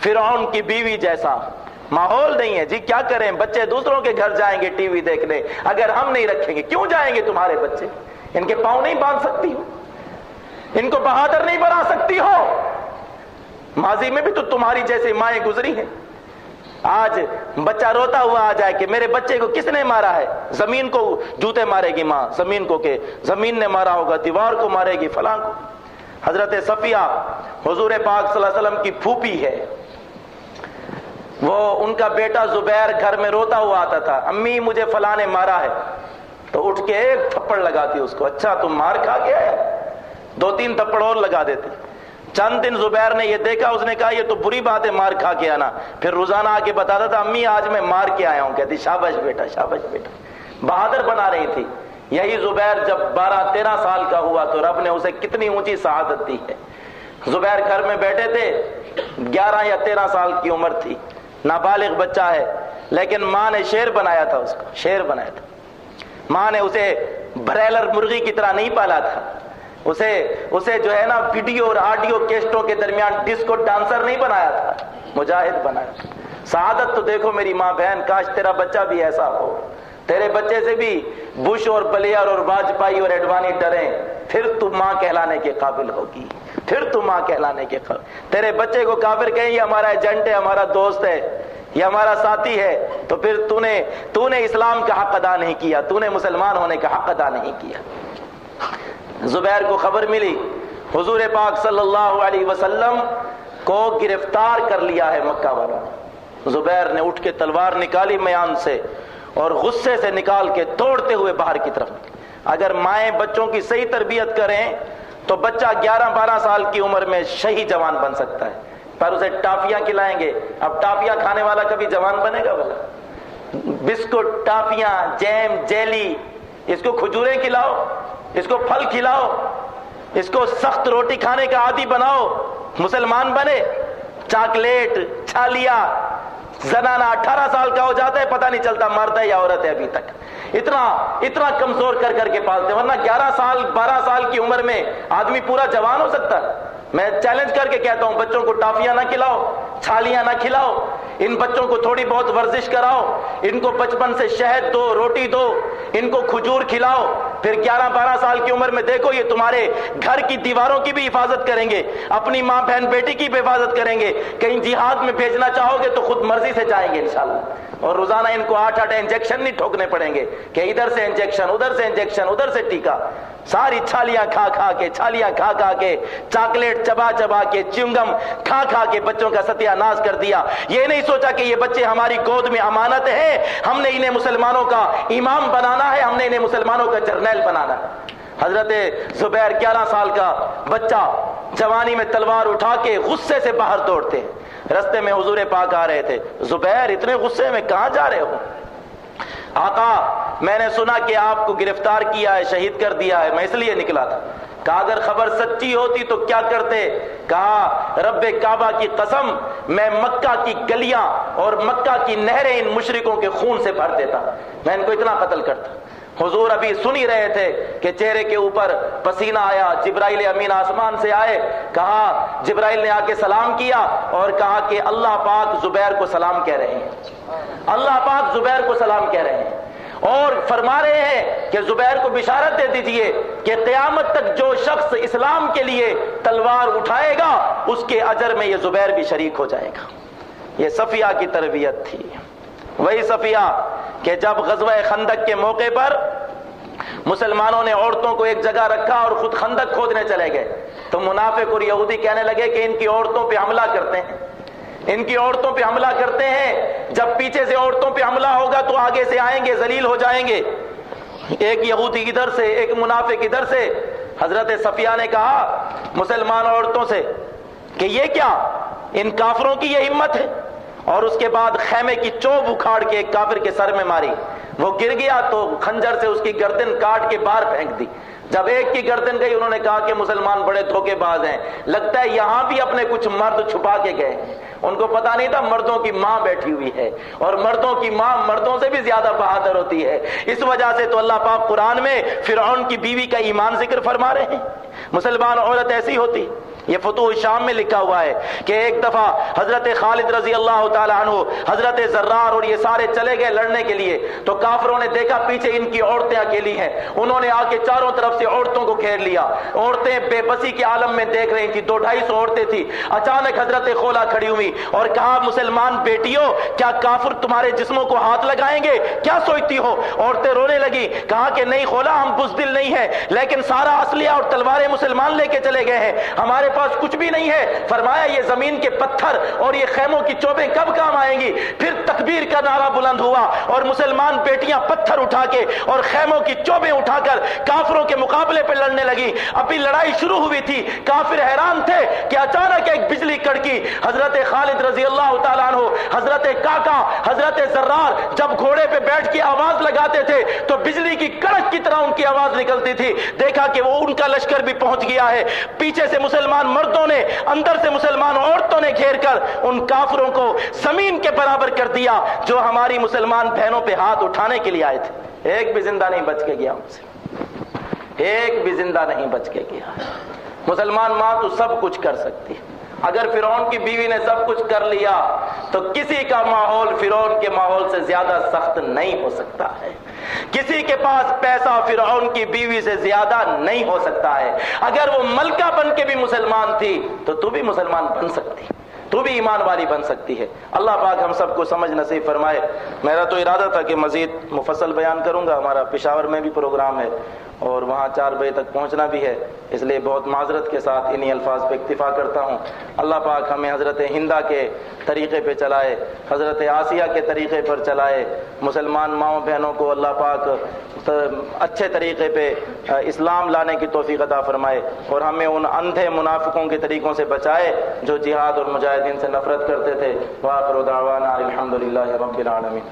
فرعون کی بیوی جیسا ماحول نہیں ہے۔ جی کیا کریں، بچے دوسروں کے گھر جائیں گے ٹی وی دیکھنے، اگر ہم نہیں رکھیں گے کیوں جائیں گے تمہارے بچے؟ ان کے پاؤں نہیں باندھ سکتی ہو؟ ان کو بہادر نہیں بنا سکتی ہو؟ ماضی میں بھی تو تمہاری جیسی مائیں گزری ہیں۔ آج بچہ روتا ہوا آ جائے کہ میرے بچے کو کس نے مارا ہے، زمین کو جوتے مارے گی ماں، زمین کو کہ زمین نے مارا ہوگا، دیوار کو مارے گی، فلاں کو۔ حضرت صفیہ حضور پاک صلی اللہ علیہ وسلم کی پھوپھی ہے، وہ ان کا بیٹا زبیر گھر میں روتا ہوا آتا تھا، امی مجھے فلاں نے مارا ہے، تو اٹھ کے ایک تھپڑ لگاتی اس کو، اچھا تم مار کھا کے آئے؟ 2-3 تھپڑ اور لگا دیتی۔ چند دن زبیر نے یہ دیکھا، اس نے کہا یہ تو بری بات ہے مار کھا کے آنا، پھر روزانہ آ کے بتاتا تھا امی آج میں مار کے آیا ہوں، کہتی شاباش بیٹا شاباش بیٹا، بہادر بنا رہی تھی۔ یہی زبیر جب 12-13 سال کا ہوا تو رب نے اسے کتنی اونچی سعادت دی ہے۔ زبیر گھر میں بیٹھے تھے، 11 یا 13 سال کی عمر تھی، نابالغ بچہ ہے، لیکن ماں نے شیر بنایا تھا، اس کو شیر بنایا تھا۔ ماں نے اسے بریلر مرغی کی طرح نہیں پالا تھا، اسے جو ہے نا ویڈیو اور آڈیو کیسٹوں کے درمیان ڈسکو ڈانسر نہیں بنایا تھا، مجاہد بنایا تھا۔ سعادت تو دیکھو میری ماں بہن، کاش تیرا بچہ بھی ایسا ہو، تیرے بچے سے بھی بش اور بلیئر اور واجپائی اور ایڈوانی ڈریں، پھر تو ماں کہلانے کے قابل ہوگی، پھر تو ماں کہلانے کے قابل۔ تیرے بچے کو کافر کہیں یہ ہمارا ایجنٹ ہے، ہمارا دوست ہے، یہ ہمارا ساتھی ہے، تو پھر تو نے اسلام کا حق ادا نہیں کیا، تو نے مسلمان ہونے کا حق ادا نہیں کیا۔ زبیر کو خبر ملی حضور پاک صلی اللہ علیہ وسلم کو گرفتار کر لیا ہے مکہ والوں نے۔ زبیر نے اٹھ کے تلوار نکالی میان سے اور غصے سے نکال کے توڑتے ہوئے باہر کی طرف۔ اگر مائیں بچوں کی صحیح تربیت کریں تو بچہ 11-12 سال کی عمر میں شہید جوان بن سکتا ہے، پر اسے ٹافیاں کھلائیں گے، اب ٹافیاں کھانے والا کبھی جوان بنے گا بھلا؟ بسکٹ، ٹافیاں، جیم، جیلی، اس کو کھجوریں کھلاؤ، اس کو پھل کھلاؤ، اس کو سخت روٹی کھانے کا عادی بناؤ، مسلمان بنے؟ چاکلیٹ، چھالیاں، زنانہ 18 سال کا ہو جاتا ہے پتہ نہیں چلتا مرد ہے یا عورت ہے، ابھی تک اتنا کمزور کر کر کے پالتے، ورنہ 11 سال 12 سال کی عمر میں آدمی پورا جوان ہو سکتا ہے۔ میں چیلنج کر کے کہتا ہوں بچوں کو ٹافیاں نہ کھلاؤ، چھالیاں نہ کھلاؤ، ان بچوں کو تھوڑی بہت ورزش کراؤ، ان کو بچپن سے شہد دو، روٹی دو، ان کو کھجور کھلاؤ، پھر 11-12 سال کی عمر میں دیکھو یہ تمہارے گھر کی دیواروں کی بھی حفاظت کریں گے، اپنی ماں بہن بیٹی کی بھی حفاظت کریں گے، کہیں جہاد میں بھیجنا چاہو گے تو خود مرضی سے جائیں گے انشاءاللہ، اور روزانہ ان کو 8 انجیکشن نہیں ٹھوکنے پڑیں گے کہ ادھر سے انجیکشن، ادھر سے انجیکشن، ادھر سے ٹیکا، ساری چھالیاں کھا کھا کے چاکلیٹ چبا چبا کے چنگم کھا کھا کے بچوں کا ستیہ ناش کر دیا۔ یہ نہیں سوچا کہ یہ بچے ہماری گود میں امانت ہے، ہم نے انہیں مسلمانوں کا امام بنانا ہے، ہم نے انہیں مسلمانوں کا جرنیل بنانا ہے۔ حضرت زبیر 11 سال کا بچہ جوانی میں تلوار اٹھا کے غصے سے باہر دوڑتے ہیں۔ رستے میں حضور پاک آ رہے تھے، زبیر اتنے غصے میں کہاں جا رہے ہو؟ آقا میں نے سنا کہ آپ کو گرفتار کیا ہے، شہید کر دیا ہے، میں اس لیے نکلا تھا۔ کہا اگر خبر سچی ہوتی تو کیا کرتے؟ کہا رب کعبہ کی قسم میں مکہ کی گلیاں اور مکہ کی نہریں ان مشرکوں کے خون سے بھر دیتا، میں ان کو اتنا قتل کرتا۔ حضور ابھی سن ہی رہے تھے کہ چہرے کے اوپر پسینہ آیا، جبرائیل امین آسمان سے آئے، کہا جبرائیل نے آ کے سلام کیا اور کہا کہ اللہ پاک زبیر کو سلام کہہ رہے ہیں، اللہ پاک زبیر کو سلام کہہ رہے ہیں، اور فرما رہے ہیں کہ زبیر کو بشارت دے دیجئے کہ قیامت تک جو شخص اسلام کے لیے تلوار اٹھائے گا اس کے اجر میں یہ زبیر بھی شریک ہو جائے گا۔ یہ صفیہ کی تربیت تھی، وہی صفیہ کہ جب غزوہ خندق کے موقع پر مسلمانوں نے عورتوں کو ایک جگہ رکھا اور خود خندق کھودنے چلے گئے تو منافق اور یہودی کہنے لگے کہ ان کی عورتوں پہ حملہ کرتے ہیں، ان کی عورتوں پہ حملہ کرتے ہیں، جب پیچھے سے عورتوں پہ حملہ ہوگا تو آگے سے آئیں گے، ذلیل ہو جائیں گے۔ ایک یہودی ادھر سے ایک منافق ادھر سے. حضرت صفیہ نے کہا مسلمان عورتوں سے کہ یہ کیا، ان کافروں کی یہ ہمت ہے؟ اور اس کے بعد خیمے کی چوب اکھاڑ کے ایک کافر کے سر میں ماری، وہ گر گیا تو خنجر سے اس کی گردن کاٹ کے باہر پھینک دی. جب ایک کی گردن گئی انہوں نے کہا کہ مسلمان بڑے دھوکے باز ہیں، لگتا ہے یہاں بھی اپنے کچھ مرد چھپا کے گئے. ان کو پتا نہیں تھا مردوں کی ماں بیٹھی ہوئی ہے، اور مردوں کی ماں مردوں سے بھی زیادہ بہادر ہوتی ہے. اس وجہ سے تو اللہ پاک قرآن میں فرعون کی بیوی کا ایمان ذکر فرما رہے ہیں. مسلمان عورت ایسی ہوتی. یہ فتوح شام میں لکھا ہوا ہے کہ ایک دفعہ حضرت خالد رضی اللہ تعالی عنہ، حضرت زرار اور یہ سارے چلے گئے لڑنے کے لیے، تو کافروں نے دیکھا پیچھے ان کی عورتیں اکیلی ہیں. انہوں نے آ کے چاروں طرف سے عورتوں کو گھیر لیا. عورتیں بے بسی کے عالم میں دیکھ رہی تھی. 200-250 عورتیں تھی. اچانک حضرت خولا کھڑی ہوئی اور کہا مسلمان بیٹیوں کیا کافر تمہارے جسموں کو ہاتھ لگائیں گے؟ کیا سوچتی ہو؟ عورتیں رونے لگی. کہا کہ نہیں خولا، ہم بزدل نہیں ہیں، لیکن سارا اسلحہ اور تلواریں مسلمان لے کے چلے گئے ہیں، ہمارے پاس کچھ بھی نہیں ہے. فرمایا یہ زمین کے پتھر اور یہ خیموں کی چوبیں کب کام آئیں گی؟ پھر تکبیر کا نعرہ بلند ہوا اور مسلمان بیٹیاں پتھر اٹھا کے اور خیموں کی چوبیں اٹھا کر کافروں کے مقابلے پہ لڑنے لگی. ابھی لڑائی شروع ہوئی تھی، کافر حیران تھے کہ اچانک ایک بجلی کڑکی. حضرت خالد رضی اللہ تعالیٰ عنہ، حضرت کاکا، حضرت زرار جب گھوڑے پہ بیٹھ کے آواز لگاتے تھے تو بجلی کی کڑک کی طرح ان کی آواز نکلتی تھی. دیکھا کہ وہ ان کا لشکر بھی پہنچ گیا ہے. پیچھے سے مسلمان مردوں نے، اندر سے مسلمان عورتوں نے گھیر کر ان کافروں کو زمین کے برابر کر دیا جو ہماری مسلمان بہنوں پہ ہاتھ اٹھانے کے لیے آئے تھے. ایک بھی زندہ نہیں بچ کے گیا ان سے، ایک بھی زندہ نہیں بچ کے گیا. مسلمان ماں تو سب کچھ کر سکتی ہے. اگر فرعون کی بیوی نے سب کچھ کر لیا تو کسی کا ماحول فرعون کے ماحول سے زیادہ سخت نہیں ہو سکتا ہے. کسی کے پاس پیسہ فرعون کی بیوی سے زیادہ نہیں ہو سکتا ہے. اگر وہ ملکہ بن کے بھی مسلمان تھی تو بھی مسلمان بن سکتی، تو بھی ایمان والی بن سکتی ہے. اللہ پاک ہم سب کو سمجھ نصیب فرمائے. میرا تو ارادہ تھا کہ مزید مفصل بیان کروں گا، ہمارا پشاور میں بھی پروگرام ہے اور وہاں 4 بجے تک پہنچنا بھی ہے، اس لیے بہت معذرت کے ساتھ انہی الفاظ پہ اکتفا کرتا ہوں. اللہ پاک ہمیں حضرت ہندہ کے طریقے پہ چلائے، حضرت آسیہ کے طریقے پر چلائے. مسلمان ماؤں بہنوں کو اللہ پاک اچھے طریقے پہ اسلام لانے کی توفیق عطا فرمائے، اور ہمیں ان اندھے منافقوں کے طریقوں سے بچائے جو جہاد اور مجاہدین سے نفرت کرتے تھے. وآخر دعوانا الحمدللہ رب العالمین.